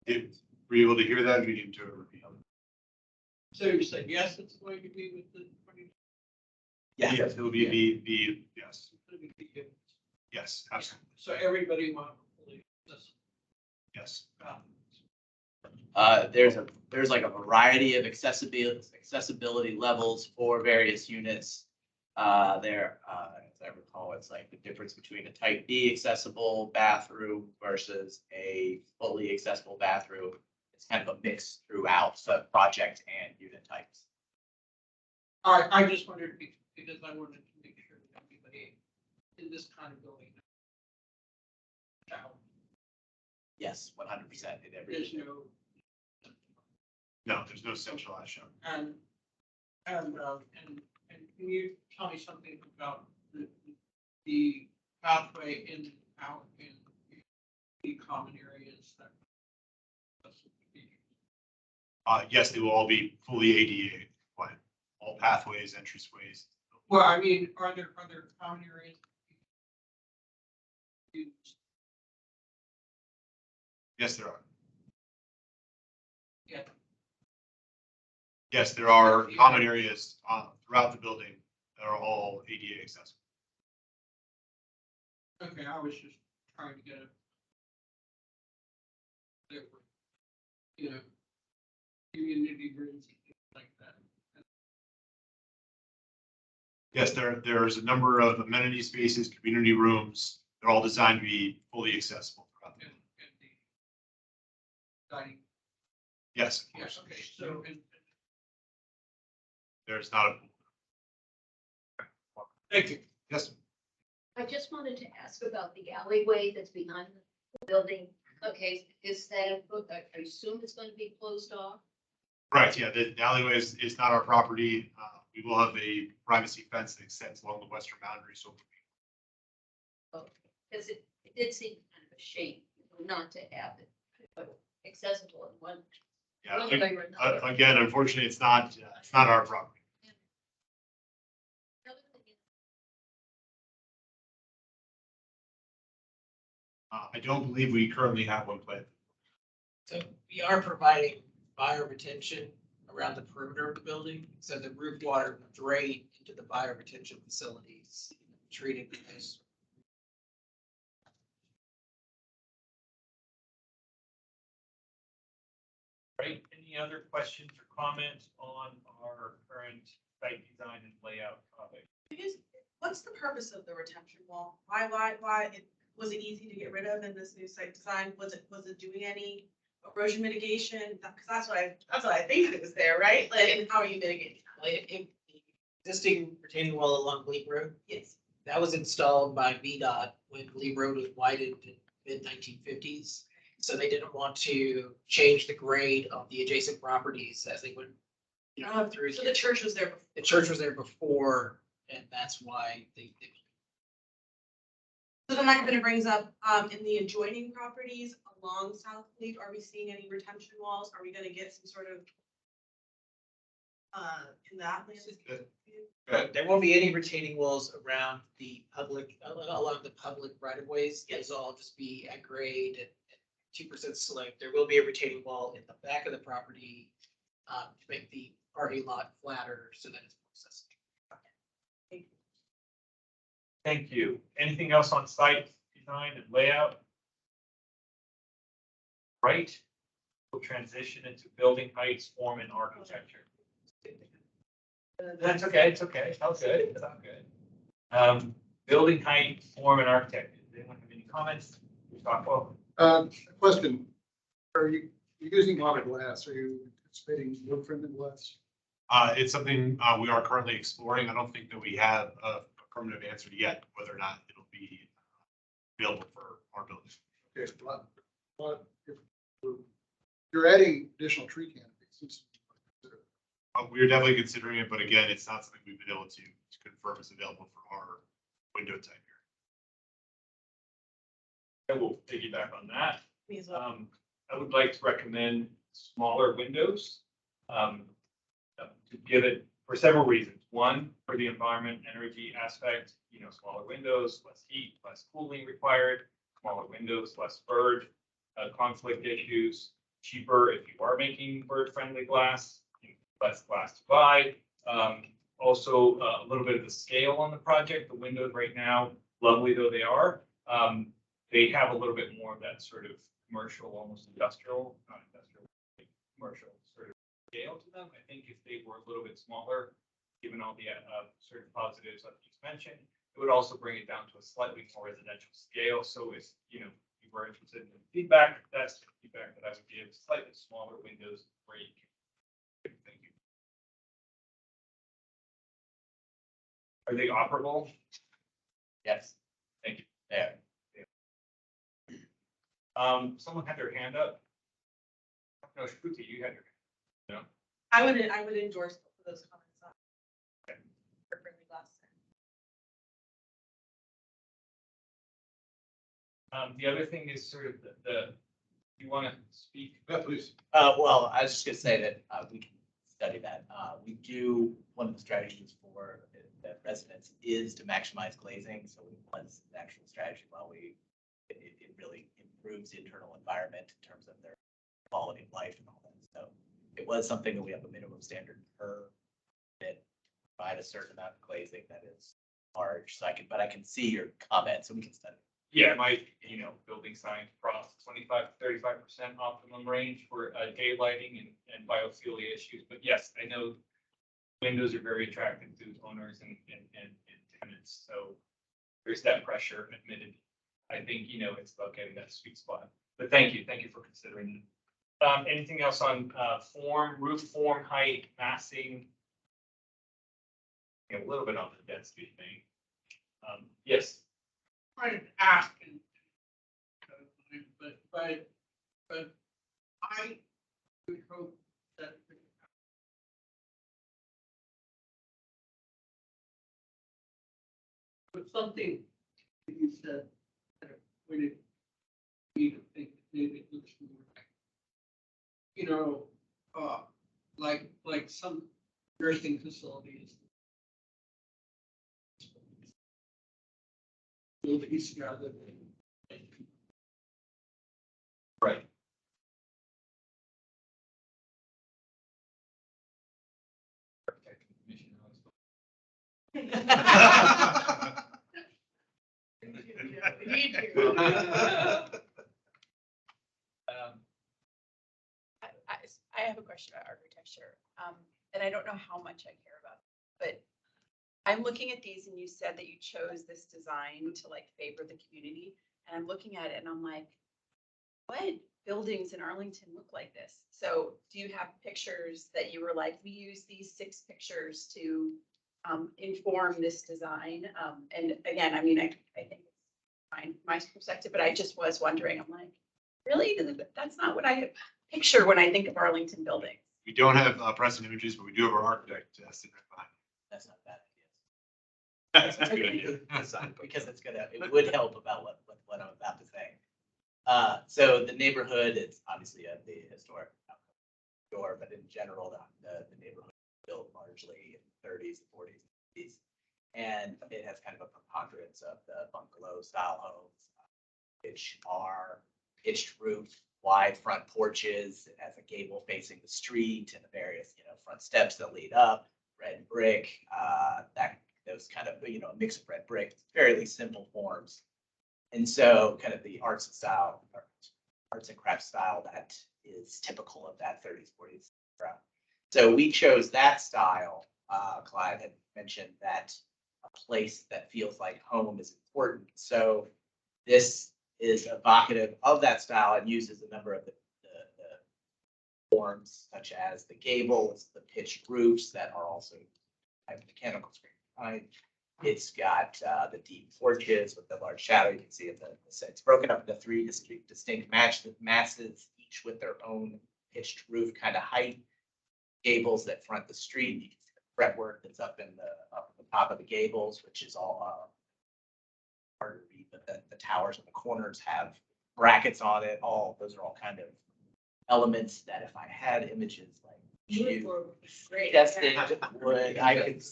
Were you able to hear that? We need to repeat. So you said yes, it's going to be with the 20. Yes, it will be yes. It's going to be the- Yes, absolutely. So everybody will fully accessible. Yes. There's like a variety of accessibility levels for various units. As I recall, it's like the difference between a type B accessible bathroom versus a fully accessible bathroom. It's kind of a mix throughout the project and unit types. I just wondered because I wanted to make sure that everybody in this kind of building. Yes, 100%. There's There's no centralized show. And can you tell me something about the pathway in and out in the common areas that? Yes, they will all be fully ADA compliant. All pathways, entranceways. Well, I mean, are there common areas? Yes, there are. Yeah. Yes, there are common areas throughout the building that are all ADA accessible. Okay, I was just trying to get community rooms and things like that. Yes, there's a number of amenity spaces, community rooms. They're all designed to be fully accessible throughout the building. Dining. Yes, of Yes, course. okay, so, There's not a. thank you. Yes. I just wanted to ask about the alleyway that's behind the building. Okay, is that, I assume it's going to be closed off? Right, yeah, the alleyway is not our property. We will have a privacy fence that extends along the western boundary, so. Because it did seem kind of a shame not to have it accessible in one way or another. Again, unfortunately, it's not our property. I don't believe we currently have one planned. So we are providing fire retention around the perimeter of the building, so the roof water will drain into the fire retention facilities, treating those. Right, any other questions or comments on our current site design and layout topic? What's the purpose of the retention wall? Was it easy to get rid of in this new site design? Was it doing any erosion mitigation? Because that's what I think it was there, right? Like, and how are you mitigating? The existing retaining wall along Glebe Road, Yes. that was installed by VDOT when Glebe Road was widened in mid-1950s. So they didn't want to change the grade of the adjacent properties as they went, through. So the church was there before. The church was there before, and that's why they So then that kind of brings up, in the adjoining properties along South Glebe, are we seeing any retention walls? Are we gonna get some sort of in that land? There won't be any retaining walls around the public, along the public right of ways. Those will all just be at grade and 2% slope. There will be a retaining wall in the back of the property to make the parking lot flatter so that it's more accessible. Thank you. Anything else on site design and layout? Right, we'll transition into building heights, form and architecture. That's okay, it's okay, it's all good, it's all good. Building height, form and architecture. Does anyone have any comments? Rockwell? Question, are you using a lot of glass? Are you anticipating wood friendly glass? It's something we are currently exploring. I don't think that we have a permanent answer yet, whether or not it'll be available for our building. Okay, but if you're adding additional tree canopies. We're definitely considering it, but again, it's not something we've been able to confirm is available for our window type here. I will piggyback on that. Me as well. I would like to recommend smaller windows. To give it for several reasons. One, for the environment, energy aspect, smaller windows, less heat, less cooling required, smaller windows, less bird conflict issues, cheaper if you are making bird-friendly glass, less glass to buy. Also, a little bit of the scale on the project. The windows right now, lovely though they are, they have a little bit more of that sort of commercial, almost industrial, not industrial, commercial sort of scale to them. I think if they were a little bit smaller, given all the sort of positives I've just mentioned, it would also bring it down to a slightly more residential scale. So if you were interested in feedback, that's the feedback that I would give. Slightly smaller windows where you can. Thank you. Are they operable? Yes. Thank you. There. Someone had their hand up. No, Shruti, you had your hand. No. I would endorse both of those comments on. For friendly glass. The other thing is sort of you want to speak? Yeah, please. Well, I was just gonna say that we can study that. We do, one of the strategies for the residents is to maximize glazing. So we blend the actual strategy while it really improves the internal environment in terms of their quality of life and all that. So it was something that we have a minimum standard per that provide a certain amount of glazing that is large. So I can see your comments and we can study. Yeah, my, building science across 25 to 35% optimum range for daylighting and biophilia issues. But yes, I know windows are very attractive to owners and tenants. So there's that pressure admitted. I think, it's about getting that sweet spot. But thank you for considering it. Anything else on form, roof form, height, massing? A little bit on the density thing. Yes. Trying to ask, but I would hope that but something that you said that pointed me to think maybe it looks more like some nursing facilities. Buildings rather than. Right. Architecture Commission. I have a question about architecture, and I don't know how much I care about, it, but I'm looking at these and you said that you chose this design to like favor the community. And I'm looking at it and I'm like, what buildings in Arlington look like this? So do you have pictures that you were like, we use these 6 pictures to inform this design? And again, I mean, I think it's fine, my perspective, but I just was wondering, I'm like, really? That's not what I picture when I think of Arlington buildings. We don't have present images, but we do have our architect sitting right behind. That's not bad. That's a good idea. Because it would help about what I'm about to say. So the neighborhood, it's obviously the historic door, but in general, the neighborhood was built largely in the 30s, 40s, 50s. And it has kind of a preponderance of the bungalow style homes, which are pitched roof, wide front porches. It has a gable facing the street and the various, front steps that lead up, red brick, those kind of, a mix of red brick, fairly simple forms. And so kind of the arts and crafts style that is typical of that 30s, 40s era. So we chose that style. Clive had mentioned that a place that feels like home is important. So this is evocative of that style and uses a number of the forms, such as the gables, the pitched roofs that are also have mechanical screen behind. It's got the deep porches with the large shadow. You can see it. It's broken up into 3 distinct masses, each with their own pitched roof kind of height. Gables that front the street. You can see the fretwork that's up at the top of the gables, which is all hard to read, but the towers on the corners have brackets on it. Those are all kind of elements that if I had images like destined wood, I could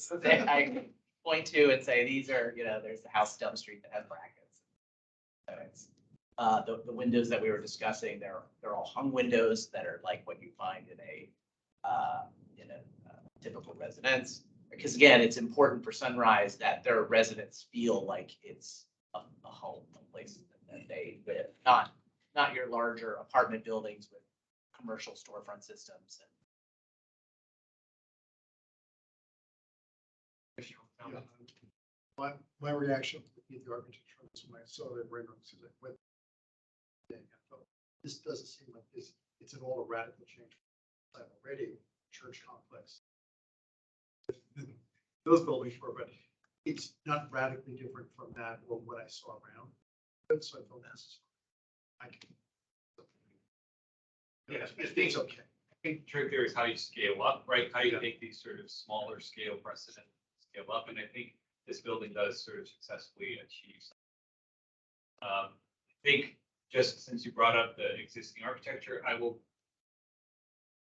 point to and say, these are, there's the house down the street that has brackets. So it's the windows that we were discussing, they're all hung windows that are like what you find in a typical residence. Because again, it's important for Sunrise that their residents feel like it's a home, a place that they live, not your larger apartment buildings with commercial storefront systems. My reaction to the architecture when I saw the renderings is like, what? This doesn't seem like this. It's an all radical change. I'm already church complex. Those buildings were, but it's not radically different from that or what I saw around. So I thought that's. Yeah, I think it's okay. I think the trick there is how you scale up, right? How you take these sort of smaller scale precedent, scale up, and I think this building does sort of successfully achieve something. I think just since you brought up the existing architecture, I will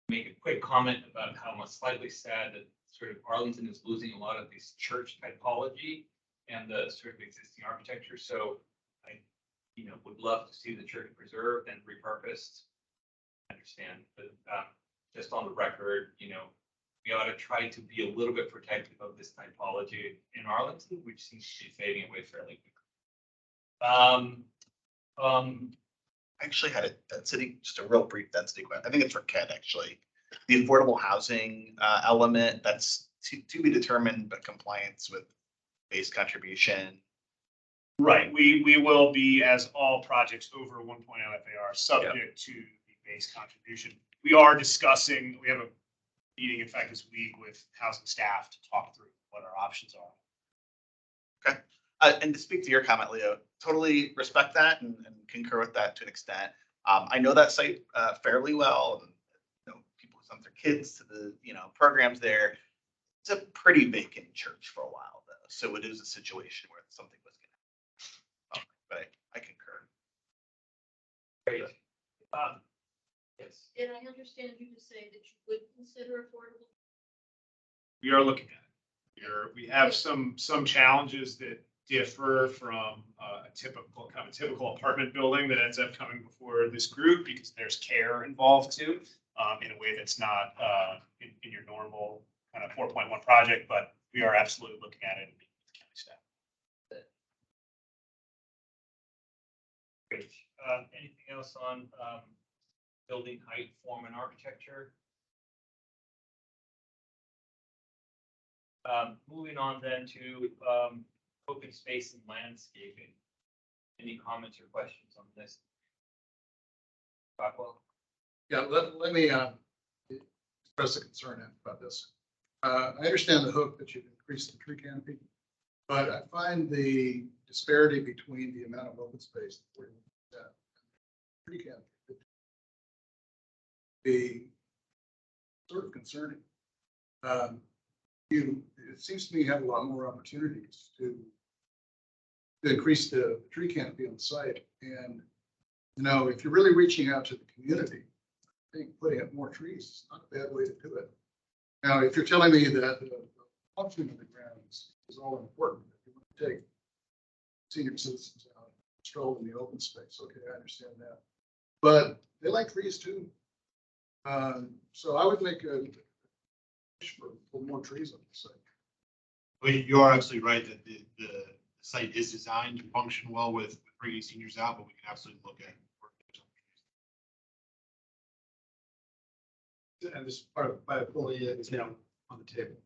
make a quick comment about how I'm slightly sad that sort of Arlington is losing a lot of this church typology and the sort of existing architecture. So I, would love to see the church preserved and repurposed. I understand, but just on the record, we ought to try to be a little bit protective of this typology in Arlington, which seems to be fading away fairly quickly. I actually had a density, just a real brief density question. I think it's for Ken, actually. The affordable housing element, that's to be determined, but compliance with base contribution. Right, we will be, as all projects over 1.0 FAR, subject to the base contribution. We are discussing, we have a meeting, in fact, this week with housing staff to talk through what our options are. Okay. And to speak to your comment, Leo, totally respect that and concur with that to an extent. I know that site fairly well, and people who sent their kids to the programs there. It's a pretty vacant church for a while though, so it is a situation where something was going to happen. But I concur. Great. Yes. Did I understand you to say that you would consider affordable? We are looking at it. We have some challenges that differ from a typical apartment building that ends up coming before this group, because there's care involved too, in a way that's not in your normal kind of 4.1 project, but we are absolutely looking at it and meeting with county staff. Great. Anything else on building height, form, and architecture? Moving on then to open space and landscaping. Any comments or questions on this? Rockwell? Yeah, let me express a concern about this. I understand the hope that you've increased the tree canopy, but I find the disparity between the amount of open space that tree canopy would be sort of concerning. It seems to me you have a lot more opportunities to increase the tree canopy on the site. And, you know, if you're really reaching out to the community, I think putting up more trees is not a bad way to do it. Now, if you're telling me that the function of the grounds is all important, if you want to take senior citizens out, stroll in the open space, okay, I understand that. But they like trees too. So I would make a push for more trees on the site. Well, you are absolutely right that the site is designed to function well with bringing seniors out, but we can absolutely look at. And this part of biophilia is now on the table.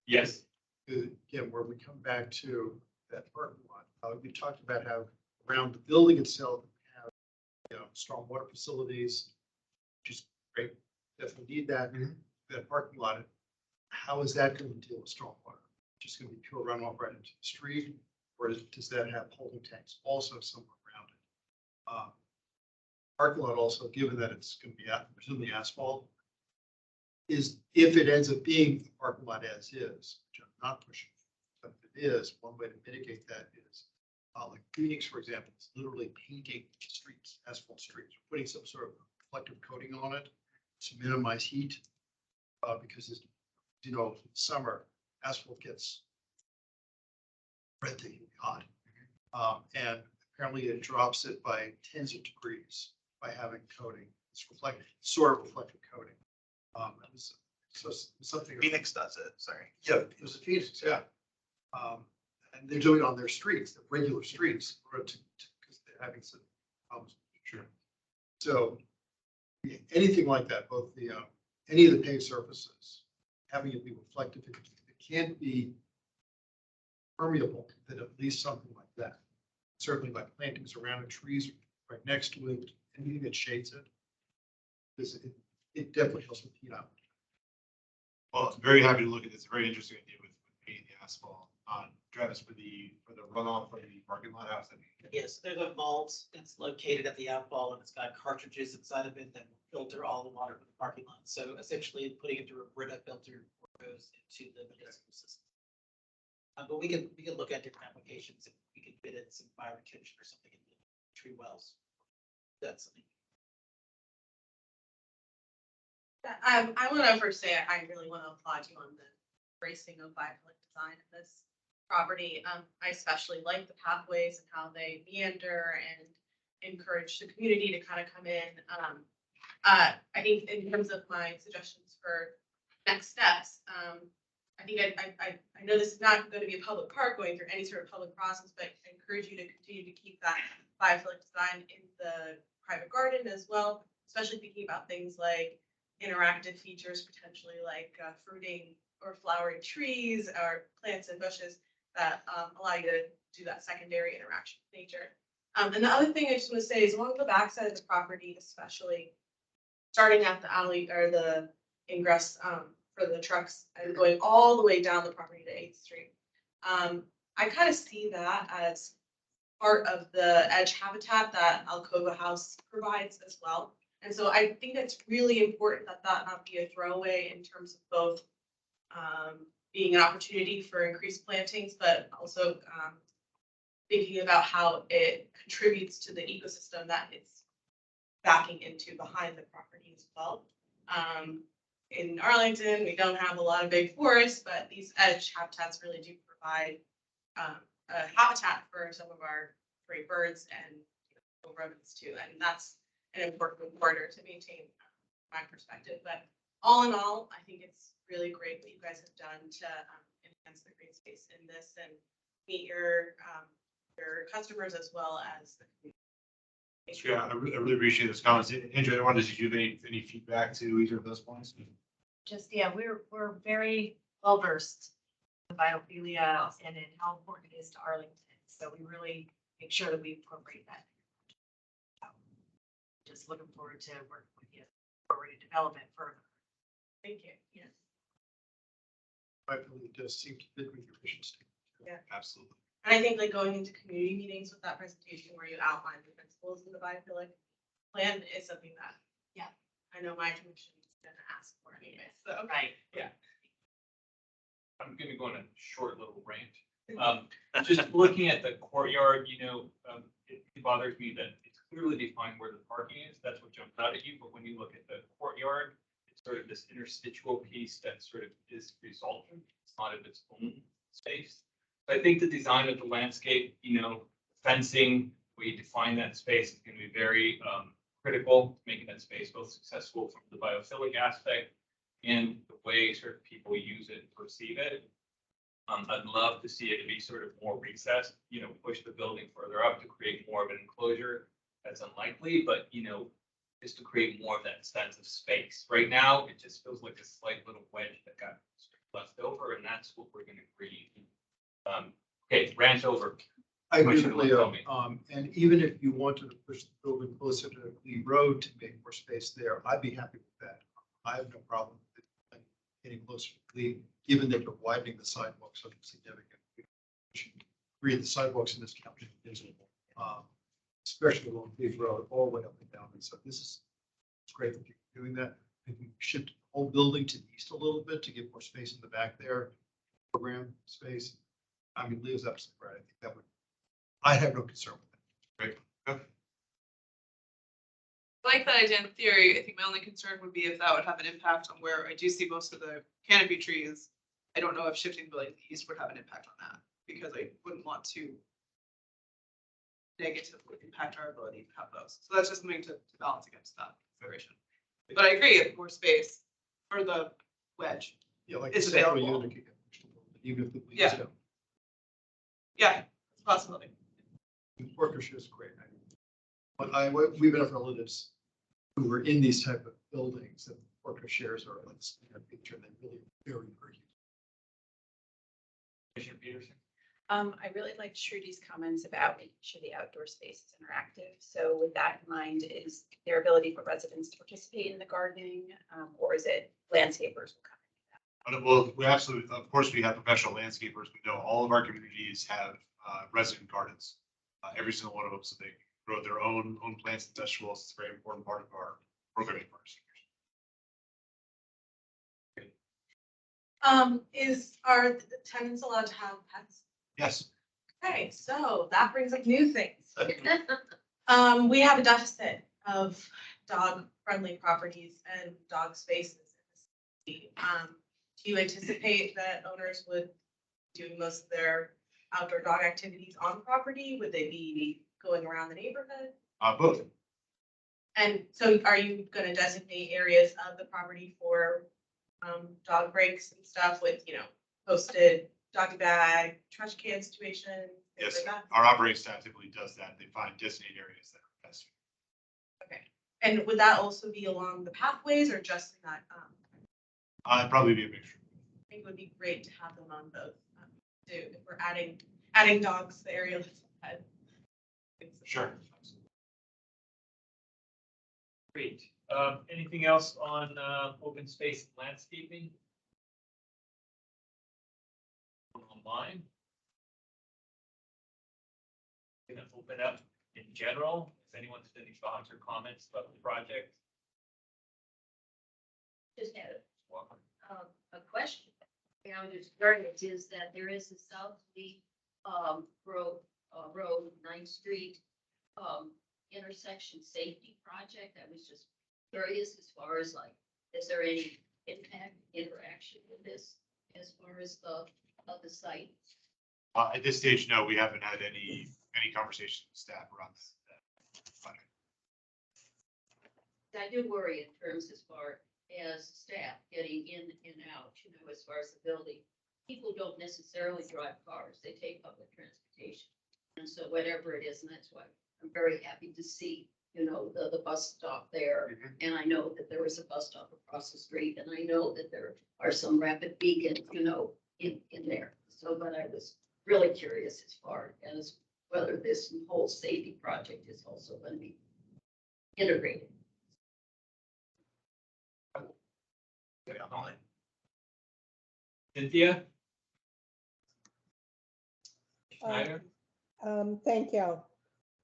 Yes. Again, where we come back to that parking lot, we talked about how around the building itself, we have, you know, stormwater facilities, which is great. Definitely need that. That parking lot, how is that going to deal with stormwater? Just going to be pure runoff right into the street, or does that have holding tanks also somewhere around it? Parking lot also, given that it's going to be presumably asphalt, is if it ends up being the parking lot as is, which I'm not pushing, but if it is, one way to mitigate that is like Phoenix, for example, is literally painting streets, asphalt streets, putting some sort of reflective coating on it to minimize heat, because it's, you know, in summer asphalt gets breathtakingly hot, and apparently it drops it by tens of degrees by having coating. It's sort of reflective coating. It was something. Phoenix does it, sorry. Yeah, it was a Phoenix, yeah. And they're doing it on their streets, the regular streets, because they're having some problems. Sure. So anything like that, both the any of the paved surfaces, having it be reflective, if it can't be permeable, then at least something like that. Certainly by plantings around the trees right next to it, anything that shades it, because it definitely helps with heat out. Well, I'm very happy to look at this. Very interesting idea with painting the asphalt. Travis, for the runoff from the parking lot house. Yes, there's a vault that's located at the outfall and it's got cartridges inside of it that filter all the water from the parking lot. So essentially putting it through a Brita filter goes into the municipal system. But we can look at different applications if we can fit in some fire retention or something in the tree wells. That's something. I want to first say I really want to applaud you on the embracing of biophilic design of this property. I especially like the pathways and how they meander and encourage the community to kind of come in. I think in terms of my suggestions for next steps, I think I know this is not going to be a public park going through any sort of public process, but I encourage you to continue to keep that biophilic design in the private garden as well, especially thinking about things like interactive features, potentially like fruiting or flowering trees or plants and bushes that allow you to do that secondary interaction with nature. And the other thing I just want to say is along the backside of the property, especially starting at the alley or the ingress for the trucks and going all the way down the property to 8th Street. I kind of see that as part of the edge habitat that Alcova House provides as well. And so I think it's really important that that not be a throwaway in terms of both being an opportunity for increased plantings, but also thinking about how it contributes to the ecosystem that it's backing into behind the property as well. In Arlington, we don't have a lot of big forests, but these edge habitats really do provide a habitat for some of our great birds and rodents too. And that's an important corridor to maintain, my perspective. But all in all, I think it's really great what you guys have done to enhance the green space in this and meet your customers as well as the community. Yeah, I really appreciate those comments. Andrew, I wanted to see if you have any feedback to either of those points. Just, yeah, we're very well versed in biophilia and in how important it is to Arlington. So we really make sure that we incorporate that. Just looking forward to working with you forward to develop it further. Thank you. Yes. I believe it does seem to fit with your mission statement. Yeah. Absolutely. And I think like going into community meetings with that presentation where you outline the principles in the biophilic plan is something that, yeah, I know my commission is gonna ask for anyway, so. Right. Yeah. I'm gonna go on a short little rant. Just looking at the courtyard, it bothers me that it's clearly defined where the parking is. That's what jumps out at you. But when you look at the courtyard, it's sort of this interstitial piece that sort of is resultant. It's not of its own space. So I think the design of the landscape, fencing, where you define that space is going to be very critical to making that space both successful from the biophilic aspect and the way sort of people use it and perceive it. I'd love to see it to be sort of more recessed, push the building further up to create more of an enclosure. That's unlikely, but just to create more of that sense of space. Right now, it just feels like a slight little wedge that got left over, and that's what we're going to create. Okay, rant over. I agree with Commissioner, Leo. tell me. And even if you wanted to push the building closer to Glebe Road to make more space there, I'd be happy with that. I have no problem with it getting closer to Glebe, given that you're widening the sidewalks so significantly. Agree, the sidewalks in this county are miserable, especially along Glebe Road, all the way up and down. And so it's great that you're doing that. If you shift the whole building to the east a little bit to get more space in the back there, program space. I mean, Leo's absolutely right. I think that would, I have no concern with that. Great. Okay. I like that idea in theory. I think my only concern would be if that would have an impact on where I do see most of the canopy trees. I don't know if shifting the building to the east would have an impact on that, because I wouldn't want to negatively impact our ability to have those. So that's just something to balance against that consideration. But I agree, if more space for the wedge. Yeah, like It's the central available. unit could get pushed a little bit, even if the leaves Yeah. don't. Yeah, it's a possibility. The Workmanship is great. We've been relatives who were in these type of buildings, and worker shares are like a picture. They really very, very. Commissioner Peterson. I really liked Shrudi's comments about making sure the outdoor space is interactive. So with that in mind, is there ability for residents to participate in the gardening, or is it landscapers will come? Well, we absolutely, of course, we have professional landscapers. We know all of our communities have resident gardens. Every single one of them, so they grow their own plants and vegetables. It's a very important part of our programming for our seniors. Are the tenants allowed to have pets? Yes. Okay, so that brings up new things. We have a deficit of dog-friendly properties and dog spaces in the city. Do you anticipate that owners would do most of their outdoor dog activities on property? Would they be going around the neighborhood? Both. And so are you gonna designate areas of the property for dog breaks and stuff with, posted doggy bag, trash can situation? things Yes, like that? our operating staff typically does that. They find designated areas that are best. Okay, and would that also be along the pathways or just in that? It'd probably be a mixture. I think it would be great to have them on both, too, if we're adding dogs to the area. That's Sure. Great. Anything else on open space and landscaping? Online? Gonna open up in general. If anyone has any thoughts or comments about the project. Just had a question. There's gardens is that there is a South Lee road 9th Street intersection safety project. I was just curious as far as is there any impact interaction with this as far as the site? At this stage, no, we haven't had any conversations with staff around that. I do worry in terms as far as staff getting in and out, you know, as far as the building. People don't necessarily drive cars, they take public transportation. And so whatever it is, and that's why I'm very happy to see, you know, the bus stop there. And I know that there is a bus stop across the street, and I know that there are some rapid beacons, you know, in there. So, but I was really curious as far as whether this whole safety project is also going to be integrated. Cynthia? Schneider? Thank you.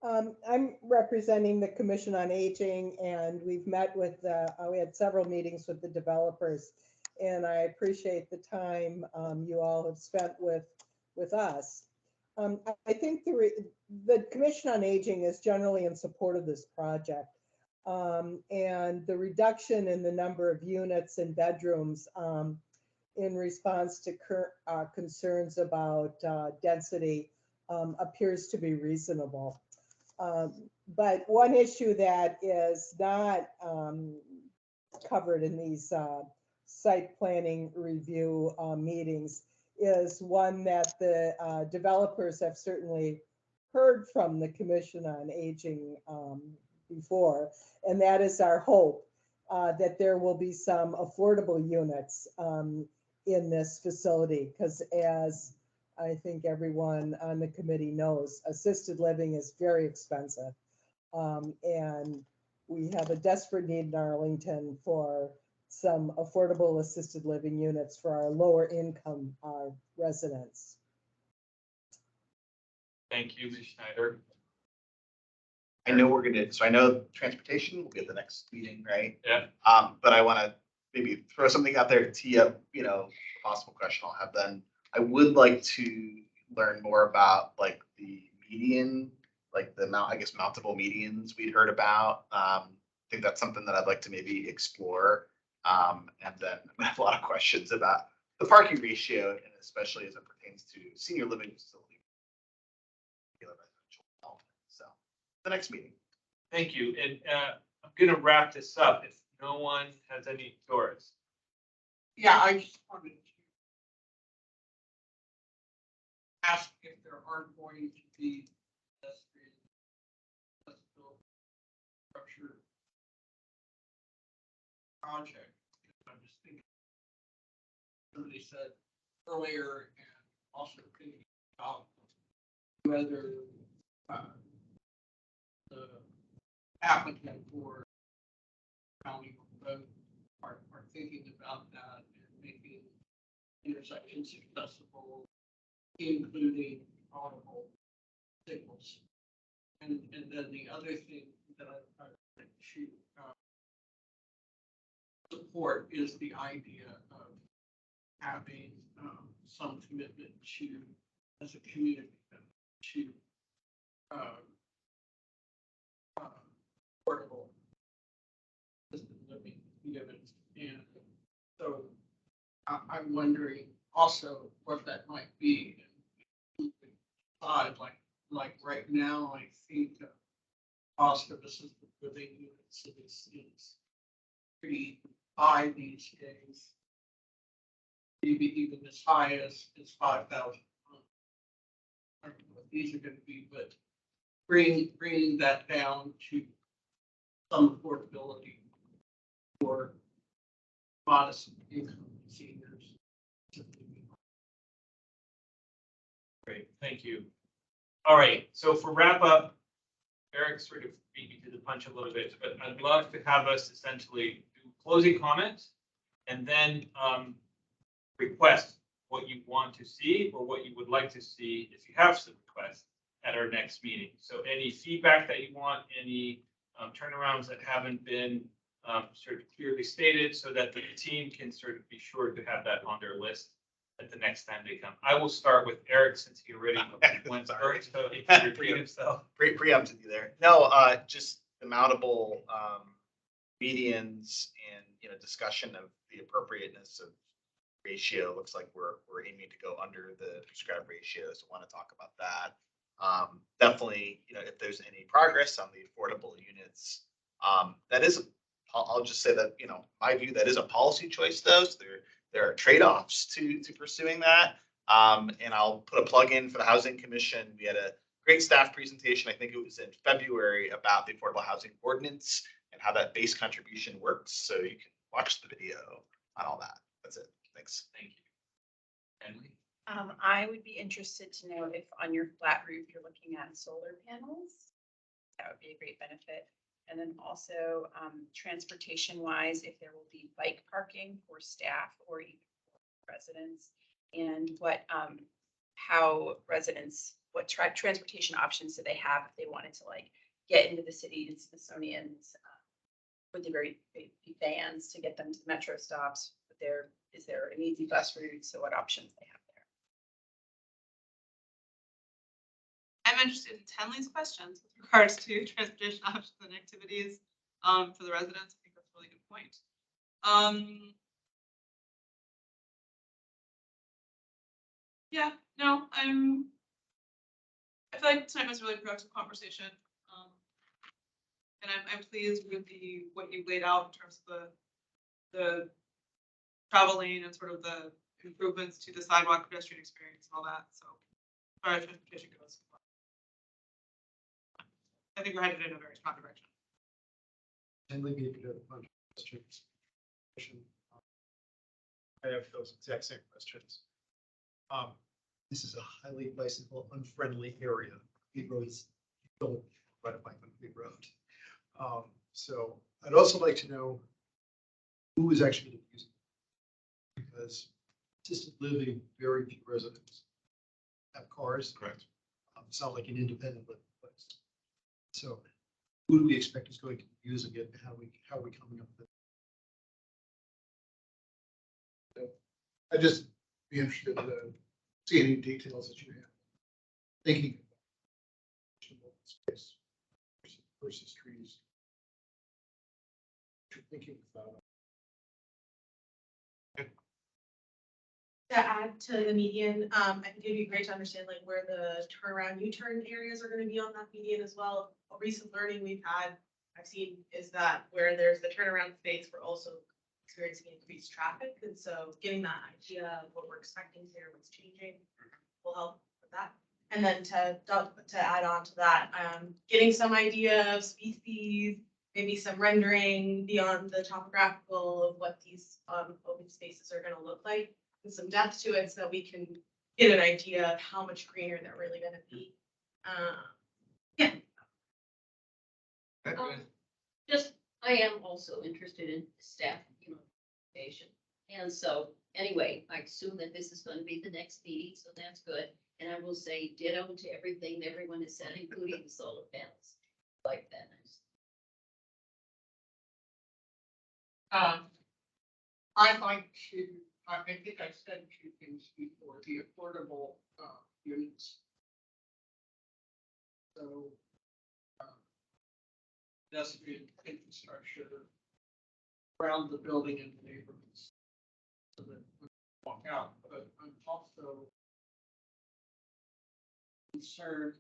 I'm representing the Commission on Aging, and we've met with, we had several meetings with the developers, and I appreciate the time you all have spent with us. I think the Commission on Aging is generally in support of this project. And the reduction in the number of units and bedrooms in response to concerns about density appears to be reasonable. But one issue that is not covered in these site planning review meetings is one that the developers have certainly heard from the Commission on Aging before, and that is our hope that there will be some affordable units in this facility, because as I think everyone on the committee knows, assisted living is very expensive. And we have a desperate need in Arlington for some affordable assisted living units for our lower income residents. Thank you, Ms. Schneider. I know so I know transportation will be at the next meeting, right? Yeah. But I want to maybe throw something out there to tee up, you know, a possible question I'll have then. I would like to learn more about like the median, like the mountable medians we'd heard about. I think that's something that I'd like to maybe explore. And then I have a lot of questions about the parking ratio, and especially as it pertains to senior living facilities. So the next meeting. Thank you. And I'm going to wrap this up if no one has any stories. Yeah, I just wanted to ask if there are going to be pedestrian structure project. I'm just thinking, somebody said earlier, and also thinking about whether the applicant for county road are thinking about that and making intersections accessible, including audible signals. And then the other thing that I like to support is the idea of having some commitment to, as a community, to portable assisted living units. And so I'm wondering also what that might be. Like right now, I think cost of assisted living units is pretty high these days. Maybe even as high as 5,000. I don't know what these are going to be, but bringing that down to some affordability for modest income seniors. Great, thank you. All right, so for wrap up, Eric sort of beat me to the punch a little bit, but I'd love to have us essentially do closing comments and then request what you want to see or what you would like to see if you have some requests at our next meeting. So any feedback that you want, any turnarounds that haven't been sort of clearly stated so that the team can sort of be sure to have that on their list at the next time they come. I will start with Eric since he already went first, so he can repeat himself. Preempted you there. No, just the mountable medians and, you know, discussion of the appropriateness of ratio. Looks like we're aiming to go under the prescribed ratio, so want to talk about that. Definitely, you know, if there's any progress on the affordable units, that is a I'll just say that, my view, that is a policy choice though. So there are trade-offs to pursuing that. And I'll put a plug in for the Housing Commission. We had a great staff presentation. I think it was in February about the Affordable Housing Ordinance and how that base contribution works. So you can watch the video on all that. That's it. Thanks. Thank you. Emily? I would be interested to know if on your flat roof, you're looking at solar panels. That would be a great benefit. And then also, transportation wise, if there will be bike parking for staff or even for residents, and how residents, what transportation options do they have if they wanted to like get into the city and Smithsonian's, would there be vans to get them to the metro stops? Is there an easy bus route? So what options they have there? I'm interested in Tenley's questions with regards to transportation options and activities for the residents. I think that's a really good point. Yeah, no, I feel like tonight was a really productive conversation. And I'm pleased with what you laid out in terms of the travel lane and sort of the improvements to the sidewalk pedestrian experience and all that. So as far as transportation goes, I think we're headed in a very strong direction. And we gave you a bunch of questions. I have those exact same questions. This is a highly bicycle unfriendly area. Glebe Road is, don't ride a bike on Glebe Road. So I'd also like to know who is actually going to use it. Because assisted living, very few residents have cars. Correct. It's not like an independent living place. So who do we expect is going to be using it? How are we coming up with it? I'd just be interested to see any details that you have. Thinking about space versus trees. What you're thinking about. To add to the median, I think it'd be great to understand like where the turnaround U-turn areas are gonna be on that median as well. A recent learning I've seen is that where there's the turnaround space, we're also experiencing increased traffic. And so getting that idea of what we're expecting here, what's changing will help with that. And then to add on to that, getting some idea of species, maybe some rendering beyond the topographical of what these open spaces are gonna look like. And some depth to it so that we can get an idea of how much greener they're really gonna be. Yeah. I am also interested in staff, education. And so, anyway, I assume that this is gonna be the next meeting, so that's good. And I will say ditto to everything that everyone has said, including the solar panels, like that. I'd like to, I think I said two things before, the affordable units. So pedestrian infrastructure around the building and the neighborhoods. So that we walk out, but I'm also concerned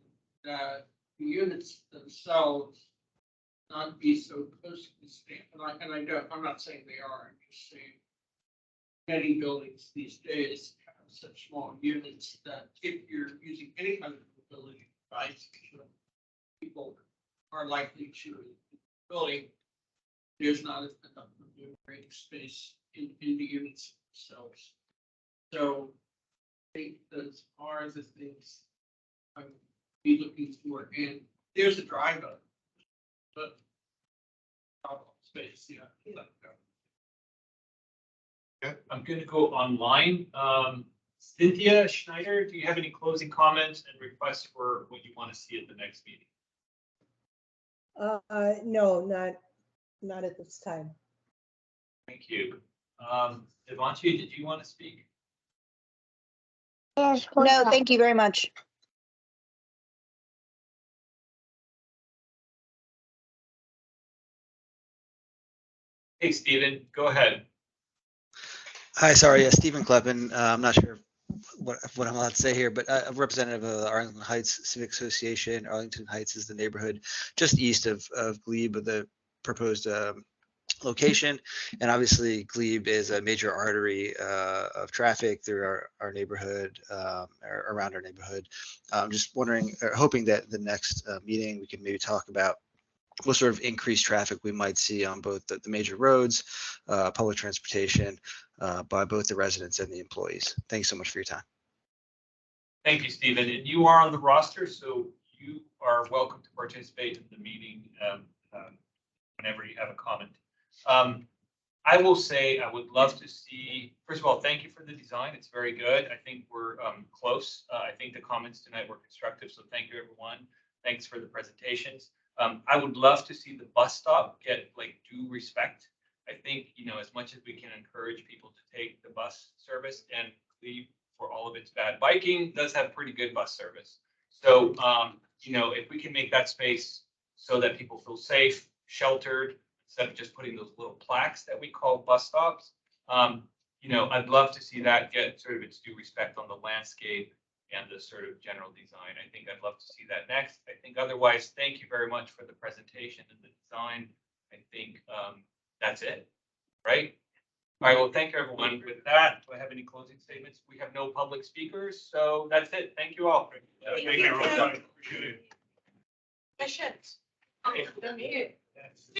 that the units themselves not be so close to the stamp. And I don't, I'm not saying they are, I'm just saying many buildings these days have such small units that if you're using any kind of mobility device, people are likely to building. There's not enough maneuvering space in the units themselves. So I think those are the things I would be looking for. And there's a drive up, but space, yeah. Okay, I'm going to go online. Cynthia Schneider, do you have any closing comments and requests for what you want to see at the next meeting? No, not at this time. Thank you. Devontae, did you want to speak? No, thank you very much. Hey, Stephen, go ahead. Hi, sorry, Stephen Kleppen. I'm not sure what I'm allowed to say here, but I'm representative of the Arlington Heights Civic Association. Arlington Heights is the neighborhood just east of Glebe, with the proposed location. And obviously Glebe is a major artery of traffic through our neighborhood, or around our neighborhood. Just wondering, or hoping that the next meeting, we can maybe talk about what sort of increased traffic we might see on both the major roads, public transportation, by both the residents and the employees. Thanks so much for your time. Thank you, Stephen. And you are on the roster, so you are welcome to participate in the meeting whenever you have a comment. I will say I would love to see, first of all, thank you for the design. It's very good. I think we're close. I think the comments tonight were constructive, so thank you, everyone. Thanks for the presentations. I would love to see the bus stop get like due respect. I think, you know, as much as we can encourage people to take the bus service, and Glebe, for all of its bad biking, does have pretty good bus service. So, you know, if we can make that space so that people feel safe, sheltered, instead of just putting those little plaques that we call bus stops, you know, I'd love to see that get sort of its due respect on the landscape and the sort of general design. I think I'd love to see that next. I think otherwise, thank you very much for the presentation and the design. I think that's it, right? All right, well, thank you, everyone. With that, do I have any closing statements? We have no public speakers, so that's it. Thank you all. Thank you, everyone. Appreciate it. Efficient. Okay. Don't need it.